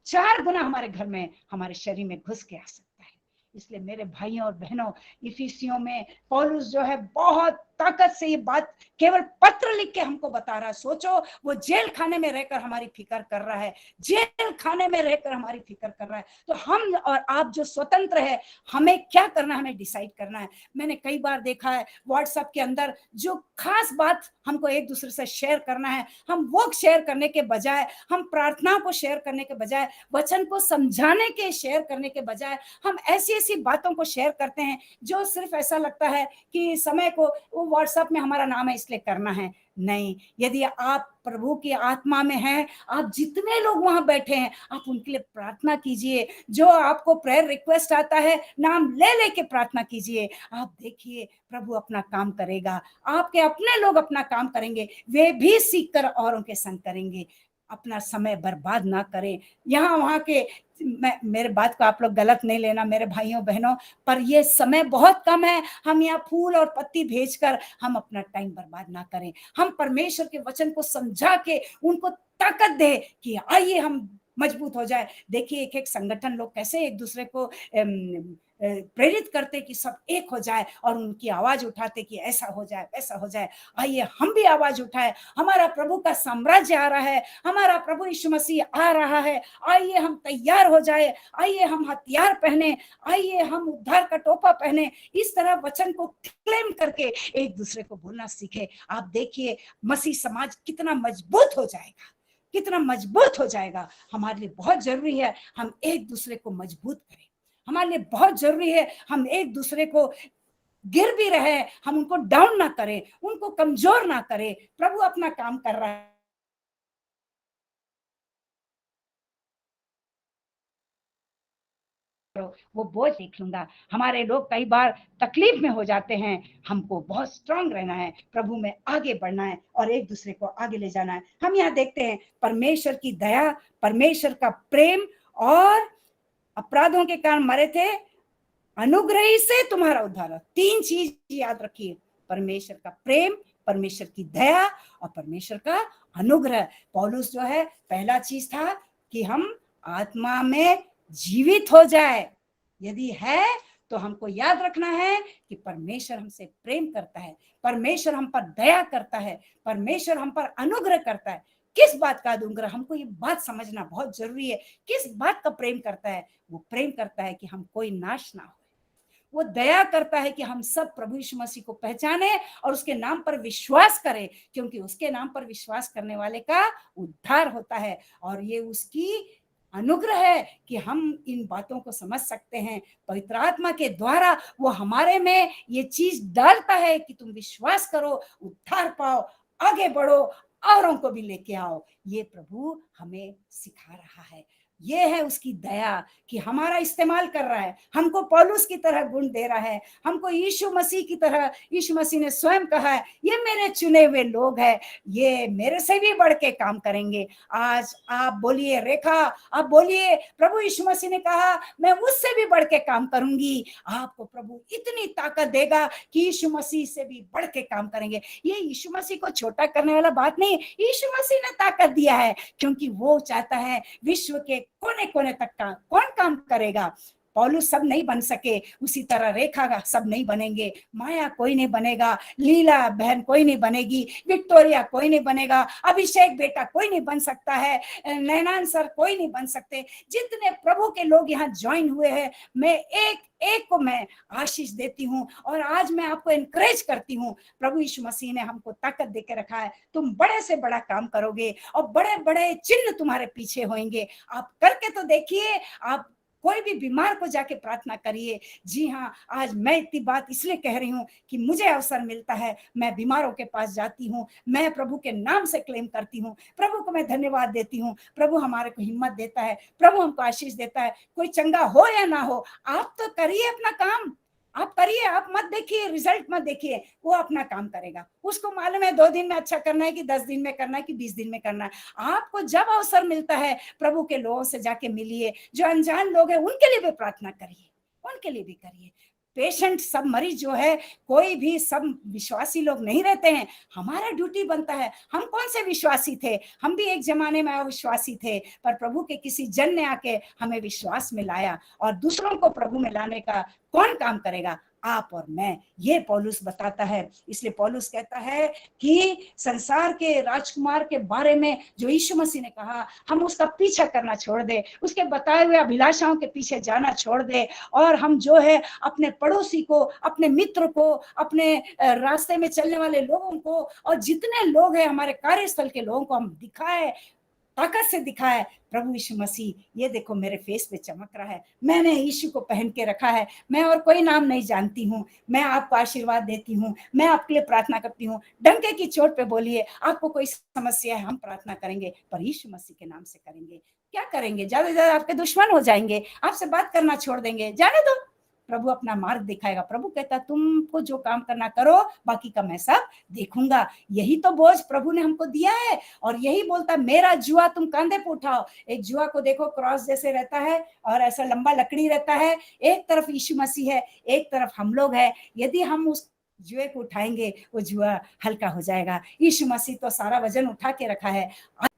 4 गुना हमारे घर में, हमारे शरीर में घुस के आ सकता है। इसलिए मेरे भाइयों और बहनों, इफिसियों में पौलुस जो है बहुत ताकत से ये बात केवल पत्र लिख के हमको बता रहा है। सोचो, वो जेल खाने में रहकर हमारी फिक्र कर रहा है, जेल खाने में रहकर हमारी फिक्र कर रहा है। तो हम और आप जो स्वतंत्र है, हमें क्या करना, हमें डिसाइड करना है। मैंने कई बार देखा है व्हाट्सएप के अंदर जो खास बात हमको एक दूसरे से शेयर करना है, हम वो शेयर करने के बजाय, हम प्रार्थना को शेयर करने के बजाय, वचन को समझाने के शेयर करने के बजाय, हम ऐसी ऐसी बातों को शेयर करते हैं जो सिर्फ ऐसा लगता है कि समय को, वो व्हाट्सएप में हमारा नाम है इसलिए करना है। नहीं, यदि आप प्रभु की आत्मा में हैं, आप जितने लोग वहां बैठे हैं, आप उनके लिए प्रार्थना कीजिए। जो आपको प्रेयर रिक्वेस्ट आता है, नाम ले लेके प्रार्थना कीजिए। आप देखिए प्रभु अपना काम करेगा, आपके अपने लोग अपना काम करेंगे, वे भी सीखकर औरों के संग करेंगे। अपना समय बर्बाद ना करें यहाँ वहां के। मेरे बात को आप लोग गलत नहीं लेना मेरे भाइयों बहनों, पर ये समय बहुत कम है। हम यहाँ फूल और पत्ती भेजकर हम अपना टाइम बर्बाद ना करें। हम परमेश्वर के वचन को समझा के उनको ताकत दे कि आइए हम मजबूत हो जाए। देखिए एक एक संगठन लोग कैसे एक दूसरे को प्रेरित करते कि सब एक हो जाए और उनकी आवाज उठाते कि ऐसा हो जाए वैसा हो जाए। आइए हम भी आवाज उठाए। हमारा प्रभु का साम्राज्य आ रहा है, हमारा प्रभु यीशु मसीह आ रहा है। आइए हम तैयार हो जाए, आइए हम हथियार पहने, आइए हम उद्धार का टोपा पहने। इस तरह वचन को क्लेम करके एक दूसरे को बोलना सीखे। आप देखिए मसीह समाज कितना मजबूत हो जाएगा, कितना मजबूत हो जाएगा। हमारे लिए बहुत जरूरी है हम एक दूसरे को मजबूत करें। हमारे लिए बहुत जरूरी है हम एक दूसरे को, गिर भी रहे हम उनको डाउन ना करें, उनको कमजोर ना करें। प्रभु अपना काम कर रहा है, वो बोझ देख लूंगा। हमारे लोग कई बार तकलीफ में हो जाते हैं। हमको बहुत स्ट्रांग रहना है, प्रभु में आगे बढ़ना है और एक दूसरे को आगे ले जाना है। हम यहाँ देखते हैं परमेश्वर की दया, परमेश्वर का प्रेम, और अपराधों के कारण मरे थे, अनुग्रह से तुम्हारा उद्धार। 3 चीज याद रखिए, परमेश्वर का प्रेम, परमेश्वर की दया और परमेश्वर का अनुग्रह। पौलुस जो है, पहला चीज था कि हम आत्मा में जीवित हो जाए। यदि है तो हमको याद रखना है कि परमेश्वर हमसे प्रेम करता है, परमेश्वर हम पर दया करता है, परमेश्वर हम पर अनुग्रह करता है। किस बात का अनुग्रह, हमको ये बात समझना बहुत जरूरी है। किस बात का प्रेम करता है? वो प्रेम करता है कि हम कोई नाश ना हो। वो दया करता है कि हम सब प्रभु यीशु मसीह को पहचाने और उसके नाम पर विश्वास करें, क्योंकि उसके नाम पर विश्वास करने वाले का उद्धार होता है। और ये उसकी अनुग्रह है कि हम इन बातों को समझ सकते हैं। पवित्र आत्मा के द्वारा वो हमारे में ये चीज डालता है कि तुम विश्वास करो, उद्धार पाओ, आगे बढ़ो, औरों को भी लेके आओ। ये प्रभु हमें सिखा रहा है। ये है उसकी दया कि हमारा इस्तेमाल कर रहा है, हमको पौलुस की तरह गुण दे रहा है, हमको यीशु मसीह की तरह। यीशु मसीह ने स्वयं कहा है, ये मेरे चुने हुए लोग हैं, ये मेरे से भी बढ़ के काम करेंगे। आज आप बोलिए रेखा, आप बोलिए प्रभु यीशु मसीह ने कहा मैं उससे भी बढ़ के काम करूंगी। आपको प्रभु इतनी ताकत देगा कि यीशु मसीह से भी बढ़ के काम करेंगे। ये यीशु मसीह को छोटा करने वाला बात नहीं, यीशु मसीह ने ताकत दिया है, क्योंकि वो चाहता है विश्व के कोने कोने तक का कौन काम करेगा। पौलुस सब नहीं बन सके, उसी तरह रेखा का सब नहीं बनेंगे, माया कोई नहीं बनेगा, लीला बहन कोई नहीं बनेगी, विक्टोरिया कोई नहीं बनेगा, अभिषेक बेटा कोई नहीं बन सकता है, नैनान सर कोई नहीं बन सकते। जितने प्रभु के लोग यहाँ ज्वाइन हुए हैं, मैं एक एक को मैं आशीष देती हूँ और आज मैं आपको एनकरेज करती हूँ। प्रभु यीशु मसीह ने हमको ताकत देकर रखा है, तुम बड़े से बड़ा काम करोगे और बड़े बड़े चिन्ह तुम्हारे पीछे होंगे। आप करके तो देखिए, आप कोई भी बीमार को जाके प्रार्थना करिए। जी हाँ, आज मैं इतनी बात इसलिए कह रही हूँ कि मुझे अवसर मिलता है, मैं बीमारों के पास जाती हूँ, मैं प्रभु के नाम से क्लेम करती हूँ, प्रभु को मैं धन्यवाद देती हूँ। प्रभु हमारे को हिम्मत देता है, प्रभु हमको आशीष देता है। कोई चंगा हो या ना हो, आप तो करिए अपना काम, आप करिए, आप मत देखिए रिजल्ट, मत देखिए, वो अपना काम करेगा। उसको मालूम है 2 दिन में अच्छा करना है कि 10 दिन में करना है कि 20 दिन में करना है। आपको जब अवसर मिलता है, प्रभु के लोगों से जाके मिलिए, जो अनजान लोग हैं उनके लिए भी प्रार्थना करिए, उनके लिए भी करिए। पेशेंट सब मरीज जो है, कोई भी सब विश्वासी लोग नहीं रहते हैं। हमारा ड्यूटी बनता है। हम कौन से विश्वासी थे, हम भी एक जमाने में अविश्वासी थे, पर प्रभु के किसी जन ने आके हमें विश्वास में लाया, और दूसरों को प्रभु में लाने का कौन काम करेगा? आप और मैं। ये पौलुस बताता है। इसलिए पौलुस कहता है कि संसार के राजकुमार के बारे में जो यीशु मसीह ने कहा, हम उसका पीछा करना छोड़ दे, उसके बताए हुए अभिलाषाओं के पीछे जाना छोड़ दे, और हम जो है अपने पड़ोसी को, अपने मित्र को, अपने रास्ते में चलने वाले लोगों को, और जितने लोग हैं हमारे कार्यस्थल के लोगों को हम दिखाए, ताकत से दिखाए प्रभु यीशु मसीह। ये देखो मेरे फेस पे चमक रहा है, मैंने यीशु को पहन के रखा है, मैं और कोई नाम नहीं जानती हूँ। मैं आपको आशीर्वाद देती हूँ, मैं आपके लिए प्रार्थना करती हूँ। डंके की चोट पे बोलिए, आपको कोई समस्या है, हम प्रार्थना करेंगे, पर यीशु मसीह के नाम से करेंगे। क्या करेंगे? ज्यादा से ज्यादा आपके दुश्मन हो जाएंगे, आपसे बात करना छोड़ देंगे, जाने दो, प्रभु अपना मार्ग दिखाएगा। प्रभु कहता तुमको जो काम करना करो, बाकी का मैं सब देखूंगा। यही तो बोझ प्रभु ने हमको दिया है, और यही बोलता मेरा जुआ तुम कंधे पे उठाओ। एक जुआ को देखो, क्रॉस जैसे रहता है और ऐसा लंबा लकड़ी रहता है, एक तरफ यीशु मसीह है, एक तरफ हम लोग है। यदि हम उस जुए को उठाएंगे, वो जुआ हल्का हो जाएगा। यीशु मसीह तो सारा वजन उठा के रखा है।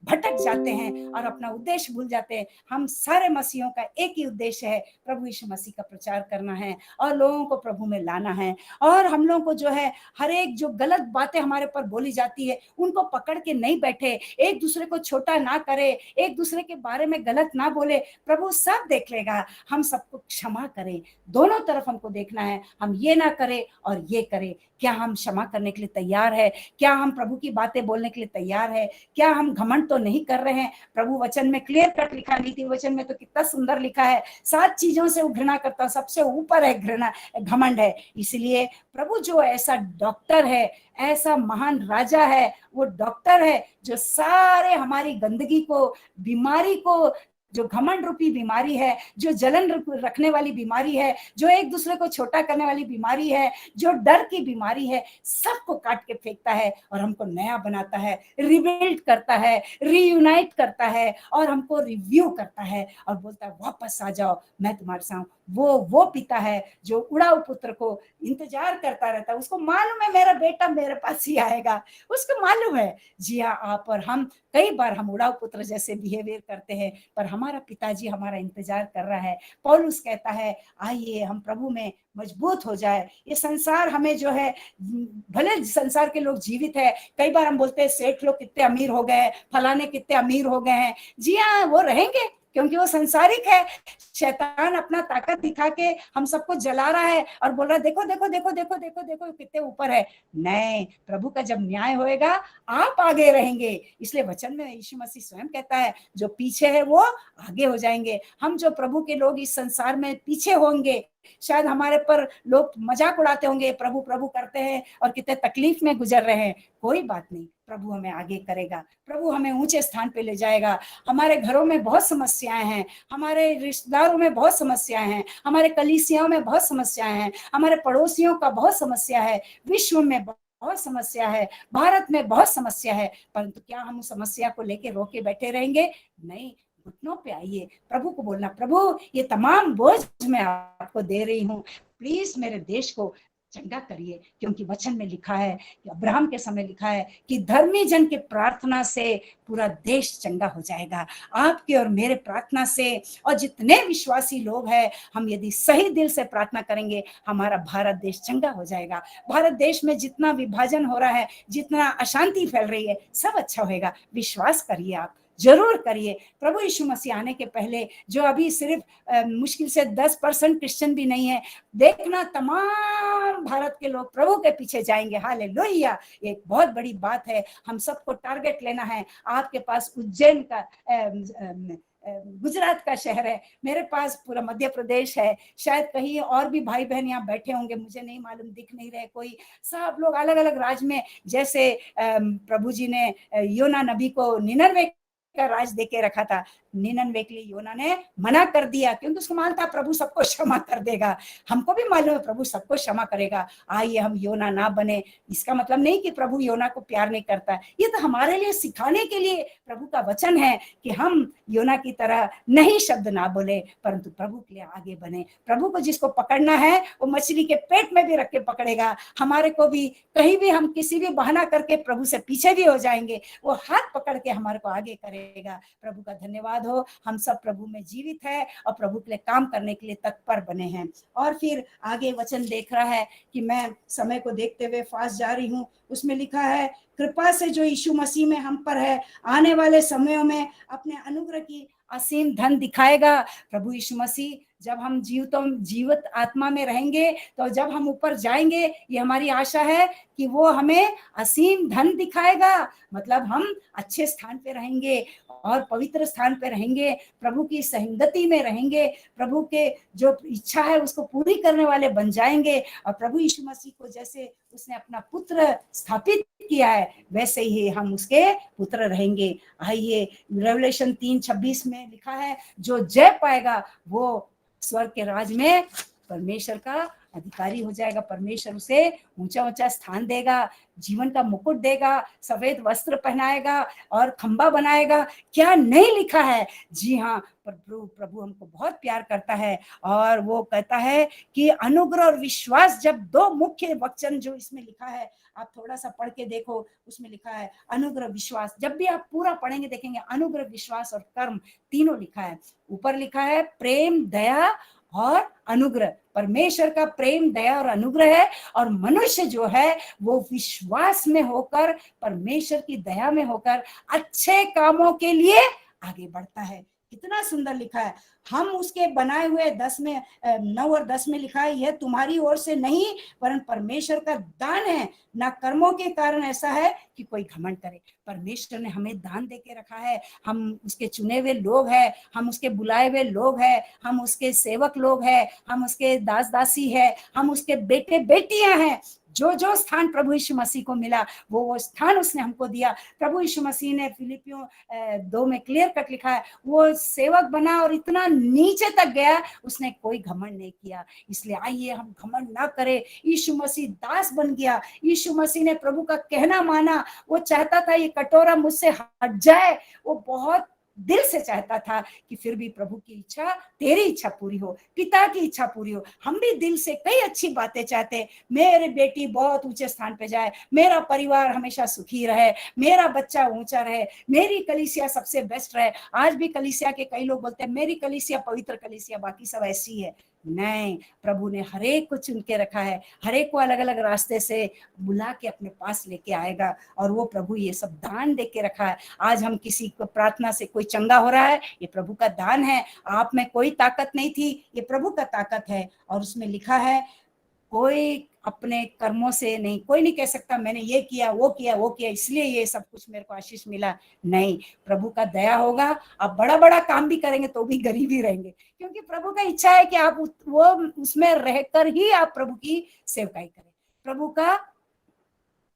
भटक जाते हैं और अपना उद्देश्य भूल जाते हैं। हम सारे मसीहों का एक ही उद्देश्य है, प्रभु यीशु मसीह का प्रचार करना है और लोगों को प्रभु में लाना है। और हम लोगों को जो है, हर एक जो गलत बातें हमारे पर बोली जाती है, उनको पकड़ के नहीं बैठे, एक दूसरे को छोटा ना करे, एक दूसरे के बारे में गलत ना बोले। प्रभु सब देख लेगा, हम सबको क्षमा करें। दोनों तरफ हमको देखना है, हम ये ना करें और ये करें। क्या हम क्षमा करने के लिए तैयार है? क्या हम प्रभु की बातें बोलने के लिए तैयार है? क्या हम घमंड तो नहीं कर रहे हैं? प्रभु वचन में क्लियर कट लिखा, नीति वचन में तो कितना सुंदर लिखा है, 7 चीजों से घृणा करता, सबसे ऊपर है घृणा, घमंड है। इसलिए प्रभु जो ऐसा डॉक्टर है, ऐसा महान राजा है, वो डॉक्टर है जो सारे हमारी गंदगी को, बीमारी को, जो घमंड रूपी बीमारी है, जो जलन रखने वाली बीमारी है, जो एक दूसरे को छोटा करने वाली बीमारी है, जो डर की बीमारी है, सबको काट के फेंकता है और हमको नया बनाता है, रिबिल्ड करता है, रीयूनाइट करता है और हमको रिव्यू करता है और बोलता है वापस आ जाओ, मैं तुम्हारे साथ। वो पिता है जो उड़ाऊ पुत्र को इंतजार करता रहता है। उसको मालूम है मेरा बेटा मेरे पास ही आएगा, उसको मालूम है। जी हाँ, आप और हम कई बार हम उड़ाऊ पुत्र जैसे बिहेवियर करते हैं, पर हमारा पिताजी हमारा इंतजार कर रहा है। पौलुस कहता है आइए हम प्रभु में मजबूत हो जाए। ये संसार हमें जो है, भले संसार के लोग जीवित है, कई बार हम बोलते हैं सेठ लोग कितने अमीर हो गए, फलाने कितने अमीर हो गए हैं। जी हाँ, वो रहेंगे क्योंकि वो संसारिक है। शैतान अपना ताकत दिखा के हम सबको जला रहा है और बोल रहा है देखो देखो देखो देखो देखो देखो कितने ऊपर है। नहीं, प्रभु का जब न्याय होएगा आप आगे रहेंगे। इसलिए वचन में यीशु मसीह स्वयं कहता है जो पीछे है वो आगे हो जाएंगे। हम जो प्रभु के लोग इस संसार में पीछे होंगे, शायद हमारे पर लोग मजाक उड़ाते होंगे, प्रभु प्रभु करते हैं और कितने तकलीफ में गुजर रहे हैं। कोई बात नहीं, प्रभु हमें आगे करेगा, प्रभु हमें ऊंचे स्थान पे ले जाएगा। हमारे घरों में बहुत समस्याएं हैं, हमारे रिश्तेदारों में बहुत समस्याएं हैं, हमारे कलीसियाओं में बहुत समस्याएं हैं, हमारे पड़ोसियों का बहुत समस्या है, विश्व में बहुत समस्या है, भारत में बहुत समस्या है। परंतु क्या हम उस समस्या को लेके रोके बैठे रहेंगे? नहीं, घुटनों पे आइए, प्रभु को बोलना प्रभु ये तमाम बोझ मैं आपको दे रही हूँ, प्लीज मेरे देश को चंगा करिए, क्योंकि वचन में लिखा है कि अब्राहम के समय लिखा है कि धर्मी जन के प्रार्थना से पूरा देश चंगा हो जाएगा। आपके और मेरे प्रार्थना से, और जितने विश्वासी लोग हैं, हम यदि सही दिल से प्रार्थना करेंगे, हमारा भारत देश चंगा हो जाएगा। भारत देश में जितना विभाजन हो रहा है, जितना अशांति फैल रही है, सब अच्छा होगा। विश्वास करिए, आप जरूर करिए। प्रभु यीशु मसीह आने के पहले, जो अभी सिर्फ मुश्किल से 10% क्रिश्चियन भी नहीं है, देखना तमाम भारत के लोग प्रभु के पीछे जाएंगे। हालेलुया, एक बहुत बड़ी बात है। हम सबको टारगेट लेना है। आपके पास उज्जैन का गुजरात का शहर है, मेरे पास पूरा मध्य प्रदेश है, शायद कहीं और भी भाई बहन यहाँ बैठे होंगे, मुझे नहीं मालूम, दिख नहीं रहे कोई। सब लोग अलग अलग राज्य में, जैसे प्रभु जी ने योना नबी को निनवे का राज देके रखा था, निनवे के लिए योना ने मना कर दिया, क्योंकि उसको मालूम था प्रभु सबको क्षमा कर देगा। हमको भी मालूम है प्रभु सबको क्षमा करेगा। आइए हम योना ना बने। इसका मतलब नहीं कि प्रभु योना को प्यार नहीं करता, ये तो हमारे लिए सिखाने के लिए प्रभु का वचन है कि हम योना की तरह नहीं शब्द ना बोले, परंतु प्रभु के लिए आगे बने। प्रभु को जिसको पकड़ना है वो मछली के पेट में भी रख के पकड़ेगा। हमारे को भी कहीं भी हम किसी भी बहाना करके प्रभु से पीछे भी हो जाएंगे, वो हाथ पकड़ के हमारे को आगे करेगा। प्रभु का धन्यवाद हो, हम सब प्रभु में जीवित है और प्रभु के लिए काम करने के लिए तत्पर बने हैं। और फिर आगे वचन देख रहा है कि मैं समय को देखते हुए फास्ट जा रही हूँ। उसमें लिखा है, कृपा से जो यीशु मसीह में हम पर है, आने वाले समयों में अपने अनुग्रह की असीम धन दिखाएगा। प्रभु यीशु मसीह, जब हम जीवित आत्मा में रहेंगे, तो जब हम ऊपर जाएंगे, ये हमारी आशा है कि वो हमें असीम धन दिखाएगा। मतलब हम अच्छे स्थान पे रहेंगे और पवित्र स्थान पे रहेंगे, प्रभु की संगति में रहेंगे, प्रभु के जो इच्छा है उसको पूरी करने वाले बन जाएंगे। और प्रभु यीशु मसीह को जैसे उसने अपना पुत्र स्थापित किया है, वैसे ही हम उसके पुत्र रहेंगे। आइए, रेवलेशन 3:26 में लिखा है, जो जय पाएगा वो स्वर्ग के राज में परमेश्वर का अधिकारी हो जाएगा। परमेश्वर उसे ऊंचा ऊंचा स्थान देगा, जीवन का मुकुट देगा, सफेद वस्त्र पहनाएगा और खंबा बनाएगा। क्या नहीं लिखा है? जी हाँ, प्रभु हमको बहुत प्यार करता है और वो कहता है कि अनुग्रह और विश्वास, जब दो मुख्य वचन जो इसमें लिखा है, आप थोड़ा सा पढ़ के देखो, उसमें लिखा है अनुग्रह विश्वास। जब भी आप पूरा पढ़ेंगे देखेंगे अनुग्रह विश्वास और कर्म तीनों लिखा है। ऊपर लिखा है प्रेम, दया और अनुग्रह। परमेश्वर का प्रेम, दया और अनुग्रह है, और मनुष्य जो है वो विश्वास में होकर, परमेश्वर की दया में होकर अच्छे कामों के लिए आगे बढ़ता है। कितना सुंदर लिखा है। हम उसके बनाए हुए 9 और 10 में लिखा है, यह तुम्हारी ओर से नहीं परंतु परमेश्वर का दान है, ना कर्मों के कारण ऐसा है कि कोई घमंड करे। परमेश्वर ने हमें दान देके रखा है। हम उसके चुने हुए लोग हैं, हम उसके बुलाए हुए लोग हैं, हम उसके सेवक लोग हैं, हम उसके दास दासी है, हम उसके बेटे बेटियां हैं। जो स्थान प्रभु यीशु मसीह को मिला, वो स्थान उसने हमको दिया। प्रभु यीशु मसीह ने फिलिपियों 2 में क्लियर कट लिखा है, वो सेवक बना और इतना नीचे तक गया, उसने कोई घमंड नहीं किया। इसलिए आइए हम घमंड ना करें। यीशु मसीह दास बन गया, यीशु मसीह ने प्रभु का कहना माना। वो चाहता था ये कटोरा मुझसे हट जाए, वो बहुत दिल से चाहता था कि फिर भी प्रभु की इच्छा, तेरी इच्छा पूरी हो, पिता की इच्छा पूरी हो। हम भी दिल से कई अच्छी बातें चाहते, मेरे बेटी बहुत ऊंचे स्थान पे जाए, मेरा परिवार हमेशा सुखी रहे, मेरा बच्चा ऊंचा रहे, मेरी कलीसिया सबसे बेस्ट रहे। आज भी कलीसिया के कई लोग बोलते हैं मेरी कलीसिया पवित्र कलीसिया, बाकी सब ऐसी है। नहीं, प्रभु ने हरेक को चुन के रखा है, हरेक को अलग अलग रास्ते से बुला के अपने पास लेके आएगा, और वो प्रभु ये सब दान दे के रखा है। आज हम किसी को प्रार्थना से कोई चंगा हो रहा है, ये प्रभु का दान है। आप में कोई ताकत नहीं थी, ये प्रभु का ताकत है। और उसमें लिखा है, कोई अपने कर्मों से नहीं, कोई नहीं कह सकता मैंने ये किया वो किया वो किया इसलिए ये सब कुछ मेरे को आशीष मिला। नहीं, प्रभु का दया होगा। आप बड़ा बड़ा काम भी करेंगे तो भी गरीब ही रहेंगे, क्योंकि प्रभु का इच्छा है कि आप वो उसमें रहकर ही आप प्रभु की सेवकाई करें। प्रभु का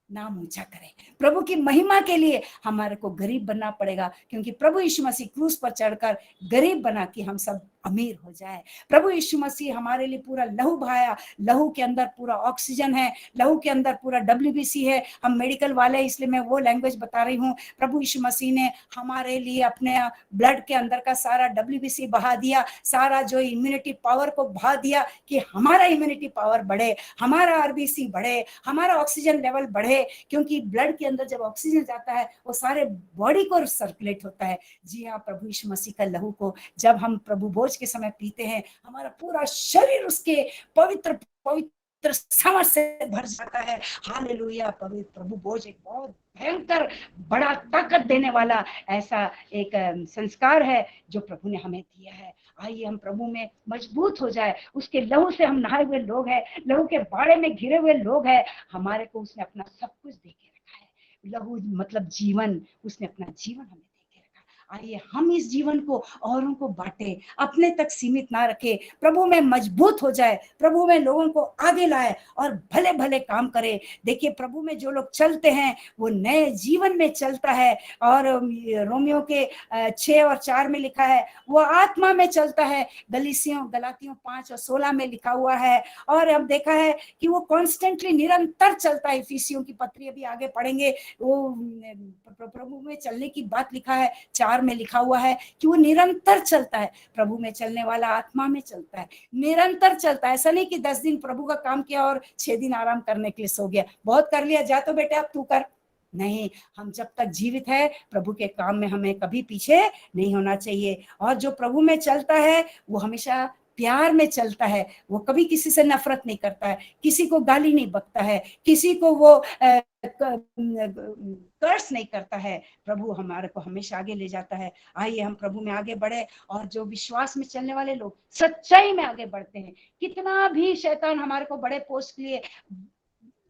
नाम ऊंचा करें। प्रभु की महिमा के लिए हमारे को गरीब बनना पड़ेगा, क्योंकि प्रभु यीशु मसीह क्रूस पर चढ़कर गरीब बना कि हम सब अमीर हो जाए। प्रभु यीशु मसीह हमारे लिए पूरा लहू बहाया, लहू के अंदर पूरा ऑक्सीजन है, लहू के अंदर पूरा WBC है। हम मेडिकल वाले, इसलिए मैं वो लैंग्वेज बता रही हूँ। प्रभु यीशु मसीह ने हमारे लिए अपने ब्लड के अंदर का सारा WBC बहा दिया, सारा जो इम्यूनिटी पावर को बहा दिया कि हमारा इम्यूनिटी पावर बढ़े, हमारा RBC बढ़े, हमारा ऑक्सीजन लेवल बढ़े। क्योंकि ब्लड के अंदर जब ऑक्सीजन जाता है वो सारे बॉडी को सर्कुलेट होता है। जी हाँ, प्रभु यीशु मसीह का लहू को जब हम प्रभु भोज के समय पीते हैं, हमारा पूरा शरीर उसके पवित्र पवित्र समझ से भर जाता है। हालेलुया। प्रभु भोज एक बहुत भयंकर बड़ा ताकत देने वाला ऐसा एक संस्कार है जो प्रभु ने हमें दिया है। आइए हम प्रभु में मजबूत हो जाए। उसके लहू से हम नहाए हुए लोग हैं, लहू के बाड़े में घिरे हुए लोग हैं। हमारे को उसने अपना सब कुछ दे के रखा है। लहू मतलब जीवन, उसने अपना जीवन हमें दे के रखा। आइए हम इस जीवन को औरों को बांटे, अपने तक सीमित ना रखे, प्रभु में मजबूत हो जाए, प्रभु में लोगों को आगे लाए और भले भले काम करे। देखिए, प्रभु में जो लोग चलते हैं वो नए जीवन में चलता है। और रोमियो के 6 और 4 में लिखा है वो आत्मा में चलता है। गलातियों 5 और 16 में लिखा हुआ है। और अब देखा है कि वो कॉन्स्टेंटली निरंतर चलता है। इफिसियों की पत्री अभी आगे पढ़ेंगे, वो प्रभु में चलने की बात लिखा है। 4 में लिखा हुआ है कि वो निरंतर चलता है। प्रभु में चलने वाला आत्मा में चलता है, निरंतर चलता है। ऐसा नहीं कि 10 दिन प्रभु का काम किया और 6 दिन आराम करने के लिए सो गया, बहुत कर लिया, जा तो बेटे अब तू कर। नहीं, हम जब तक जीवित है प्रभु के काम में हमें कभी पीछे नहीं होना चाहिए। और जो प्रभु में चलता है वो हमेशा प्यार में चलता है। वो कभी किसी से नफरत नहीं करता है, किसी को गाली नहीं बकता है, किसी को वो कर्स नहीं करता है। प्रभु हमारे को हमेशा आगे ले जाता है। आइए हम प्रभु में आगे बढ़े और जो विश्वास में चलने वाले लोग सच्चाई में आगे बढ़ते हैं। कितना भी शैतान हमारे को बड़े पोस्ट के लिए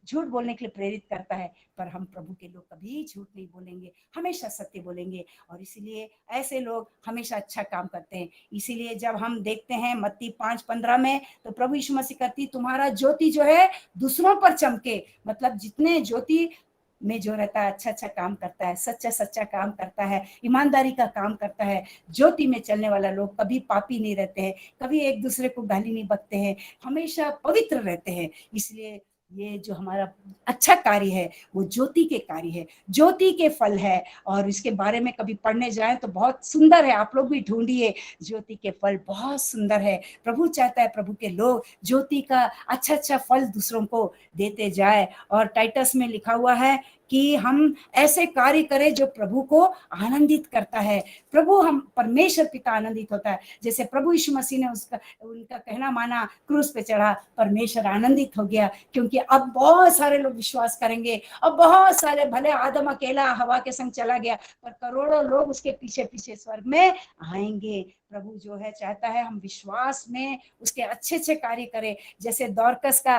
झूठ बोलने के लिए प्रेरित करता है, पर हम प्रभु के लोग कभी झूठ नहीं बोलेंगे, हमेशा सत्य बोलेंगे। और इसीलिए ऐसे लोग हमेशा अच्छा काम करते हैं। इसीलिए जब हम देखते हैं मत्ती 5:15 में, तो प्रभु यीशु मसीह कहती तुम्हारा ज्योति जो है दूसरों पर चमके। मतलब जितने ज्योति में जो रहता है, अच्छा अच्छा काम करता है, सच्चा सच्चा काम करता है, ईमानदारी का काम करता है, ज्योति में चलने वाला लोग कभी पापी नहीं रहते हैं, कभी एक दूसरे को गाली नहीं बकते हैं, हमेशा पवित्र रहते हैं। इसलिए ये जो हमारा अच्छा कार्य है वो ज्योति के कार्य है, ज्योति के फल है। और इसके बारे में कभी पढ़ने जाए तो बहुत सुंदर है, आप लोग भी ढूंढिए। ज्योति के फल बहुत सुंदर है। प्रभु चाहता है प्रभु के लोग ज्योति का अच्छा अच्छा फल दूसरों को देते जाए। और टाइटस में लिखा हुआ है कि हम ऐसे कार्य करें जो प्रभु को आनंदित करता है। प्रभु हम परमेश्वर पिता आनंदित होता है। जैसे प्रभु यीशु मसीह ने उनका कहना माना, क्रूस पे चढ़ा, परमेश्वर आनंदित हो गया, क्योंकि अब बहुत सारे लोग विश्वास करेंगे। अब बहुत सारे, भले आदम अकेला हवा के संग चला गया, पर करोड़ों लोग उसके पीछे पीछे स्वर्ग में आएंगे। प्रभु जो है चाहता है हम विश्वास में उसके अच्छे अच्छे कार्य करें। जैसे दौरकस का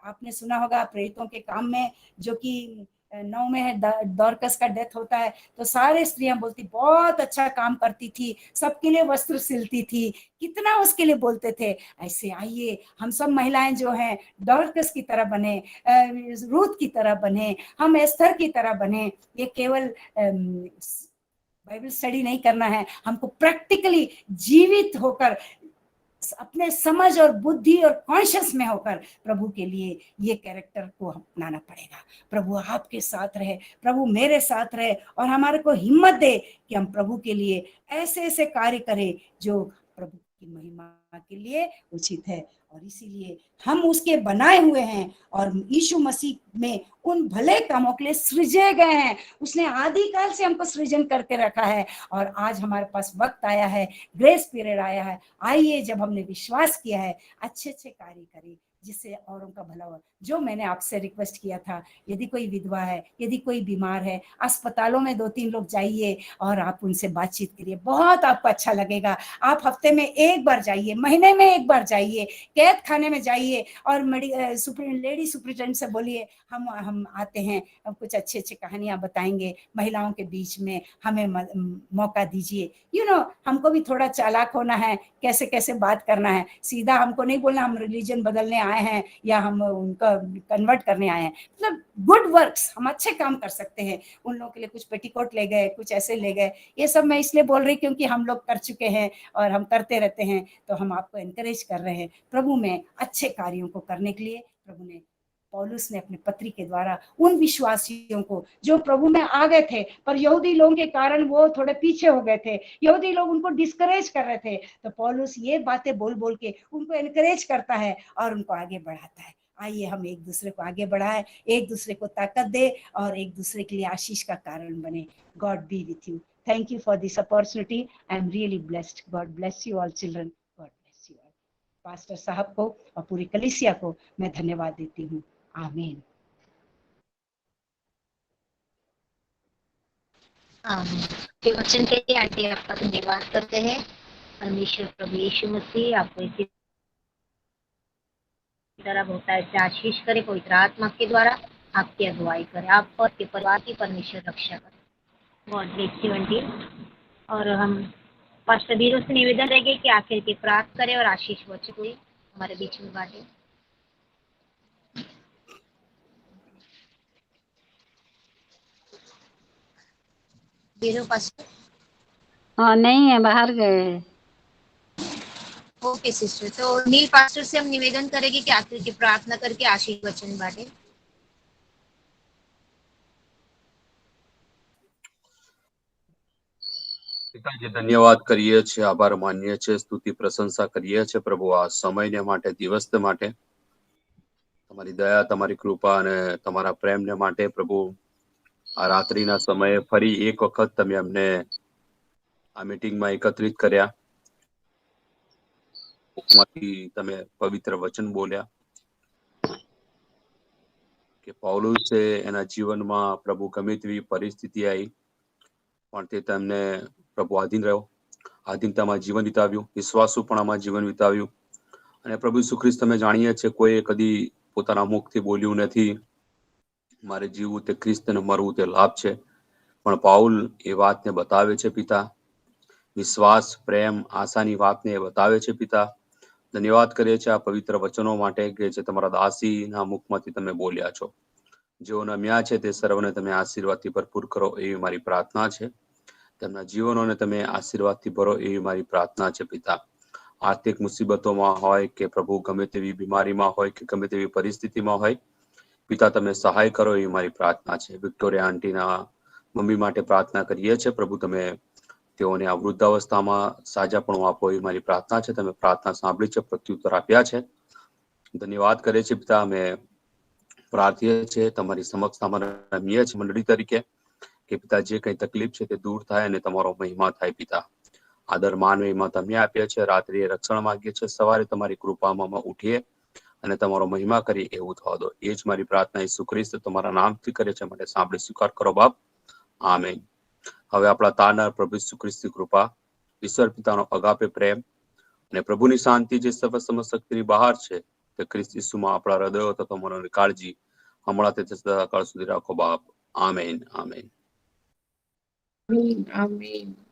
आपने सुना होगा प्रेरितों के काम में, जो कि 9 में है, दौरकस का डेथ होता है, तो सारे स्त्रियां बोलती बहुत अच्छा काम करती थी, सबके लिए वस्त्र सिलती थी, कितना उसके लिए बोलते थे। ऐसे आइए हम सब महिलाएं जो हैं दौरकस की तरह बने, रूथ की तरह बने, हम एस्थर की तरह बने। ये केवल बाइबल स्टडी नहीं करना है, हमको प्रैक्टिकली जीवित होकर अपने समझ और बुद्धि और कॉन्शियस में होकर प्रभु के लिए ये कैरेक्टर को अपनाना पड़ेगा। प्रभु आपके साथ रहे, प्रभु मेरे साथ रहे, और हमारे को हिम्मत दे कि हम प्रभु के लिए ऐसे ऐसे कार्य करें जो प्रभु की महिमा के लिए उचित है। और इसीलिए हम उसके बनाए हुए हैं और यीशु मसीह में उन भले कामों के लिए सृजे गए हैं। उसने आदि काल से हमको सृजन करके रखा है और आज हमारे पास वक्त आया है, ग्रेस पीरियड आया है। आइए, जब हमने विश्वास किया है, अच्छे अच्छे कार्य करें जिससे औरों का भला हो। जो मैंने आपसे रिक्वेस्ट किया था, यदि कोई विधवा है, यदि कोई बीमार है, अस्पतालों में 2-3 लोग जाइए और आप उनसे बातचीत करिए, बहुत आपको अच्छा लगेगा। आप हफ्ते में 1 बार जाइए, महीने में 1 बार जाइए, कैद खाने में जाइए और लेडी सुपरिटेंडेंट से बोलिए हम आते हैं, कुछ अच्छी अच्छी कहानियां बताएंगे महिलाओं के बीच में, हमें मौका दीजिए। हमको भी थोड़ा चालाक होना है, कैसे कैसे बात करना है। सीधा हमको नहीं बोलना हम रिलीजन बदलने आए आए हैं या हम उनका कन्वर्ट करने आए हैं, मतलब गुड वर्क्स, हम अच्छे काम कर सकते हैं। उन लोगों के लिए कुछ पेटीकोट ले गए, कुछ ऐसे ले गए, ये सब मैं इसलिए बोल रही क्योंकि हम लोग कर चुके हैं और हम करते रहते हैं, तो हम आपको एनकरेज कर रहे हैं प्रभु में अच्छे कार्यों को करने के लिए। प्रभु ने, पौलुस ने अपने पत्री के द्वारा उन विश्वासियों को जो प्रभु में आ गए थे पर यहूदी लोगों के कारण वो थोड़े पीछे हो गए थे, यहूदी लोग उनको डिस्करेज कर रहे थे, तो पौलुस ये बातें बोल बोल के उनको एनकरेज करता है और उनको आगे बढ़ाता है। आइए हम एक दूसरे को आगे बढ़ाएं, एक दूसरे को ताकत दे और एक दूसरे के लिए आशीष का कारण बने। God B with you. Thank you for this opportunity. I am really blessed. God bless you all children. God bless you all. Pastor साहब को और पूरी कलीसिया को मैं धन्यवाद देती हूँ। आमीन। के वचन के लिए आंटी आपका धन्यवाद करते हैं। परमेश्वर प्रभु यीशु मसीह आपको इसी तरह बहुत से आशीष करे, पवित्र आत्मा के द्वारा आपकी अगुवाई करे, आप और आपके परिवार की परमेश्वर रक्षा करे। God bless you aunty. और हम पास्टर बीरो से निवेदन रहेंगे कि आखिर की प्रार्थना करें और आशीष वचन हमारे बीच में बांटे। बीरो पास्टर। हाँ, नहीं है, बाहर गए हैं। ओके सिस्टर, तो नील पास्टर से हम निवेदन करेंगे कि आखिर की प्रार्थना करके आशीष वचन बांटे। પિતાજી ધન્યવાદ કરીએ છીએ, આભાર માનીએ છીએ, સ્તુતિ પ્રશંસા કરીએ છીએ પ્રભુ આ સમયને માટે, દિવસને માટે, તમારી દયા, તમારી કૃપા અને તમારા પ્રેમને માટે પ્રભુ આ રાત્રિના સમયે ફરી એક વખત તમે અમને આ મીટિંગમાં એકત્રિત કર્યા, માંથી તમે પવિત્ર વચન બોલ્યા કે પૌલુસે એના જીવનમાં પ્રભુ ગમે તેવી પરિસ્થિતિ આવી પણ તે તેમને પ્રભુ આધીન રહ્યો, આધીનતામાં જીવન વિતાવ્યું, વિશ્વાસુપણામાં જીવન વિતાવ્યું અને પ્રભુ ઈસુ ખ્રિસ્ત તમે જાણીએ છીએ કોઈ કદી પોતાના મુખથી બોલ્યું નથી મારે જીવવું તે ખ્રિસ્ત ને મરવું તે લાભ છે, પણ પાઉલ એ વાતને બતાવે છે પિતા, વિશ્વાસ, પ્રેમ, આશાની વાતને બતાવે છે પિતા। ધન્યવાદ કરીએ છીએ આ પવિત્ર વચનો માટે કે જે તમારા દાસીના મુખમાંથી તમે બોલ્યા છો। જેઓ નમ્યા છે તે સર્વને તમે આશીર્વાદથી ભરપૂર કરો એવી મારી પ્રાર્થના છે। તેમના જીવનોને તમે આશીર્વાદથી ભરો એવી મારી પ્રાર્થના છે પિતા। આર્થિક મુસીબતોમાં હોય કે પ્રભુ ગમે તેવી બીમારીમાં હોય કે ગમે તેવી પરિસ્થિતિમાં હોય પિતા તમે સહાય કરો એવી મારી પ્રાર્થના છે। વિક્ટોરિયા આંટીના મમ્મી માટે પ્રાર્થના કરીએ છીએ પ્રભુ તમે તેઓને આ વૃદ્ધાવસ્થામાં સાજાપણું આપો એવી મારી પ્રાર્થના છે। તમે પ્રાર્થના સાંભળી છે, પ્રત્યુત્તર આપ્યા છે, ધન્યવાદ કરે છે પિતા। અમે પ્રાર્થીએ છીએ તમારી સમક્ષ અમારા રમીએ છીએ મંડળી તરીકે કે પિતા જે કઈ તકલીફ છે તે દૂર થાય અને તમારો મહિમા થાય પિતા। આદર માન મહિમા તમે આપ્યા છે, રાત્રિએ રક્ષણ માંગીએ છીએ, સવારે તમારી કૃપામાં અમે ઉઠીએ અને તમારો મહિમા કરી એવું થવા દો એ જ મારી પ્રાર્થના ઈસુ ખ્રિસ્ત તમારા નામથી કરે છે માટે સાંભળી સ્વીકાર કરો બાપ, આમેન। હવે આપણા તારનાર પ્રભુ ઈસુ ખ્રિસ્તની કૃપા, ઈશ્વર પિતાનો અગાપે પ્રેમ અને પ્રભુની શાંતિ જે સર્વ સમસ્ત શક્તિની બહાર છે તે ખ્રિસ્ત ઈસુમાં આપણા હૃદયો તથા મનોની કાળજી હમણાં તે સદાકાળ સુધી રાખો બાપ, આમેન, આમેન। Amen. Amen.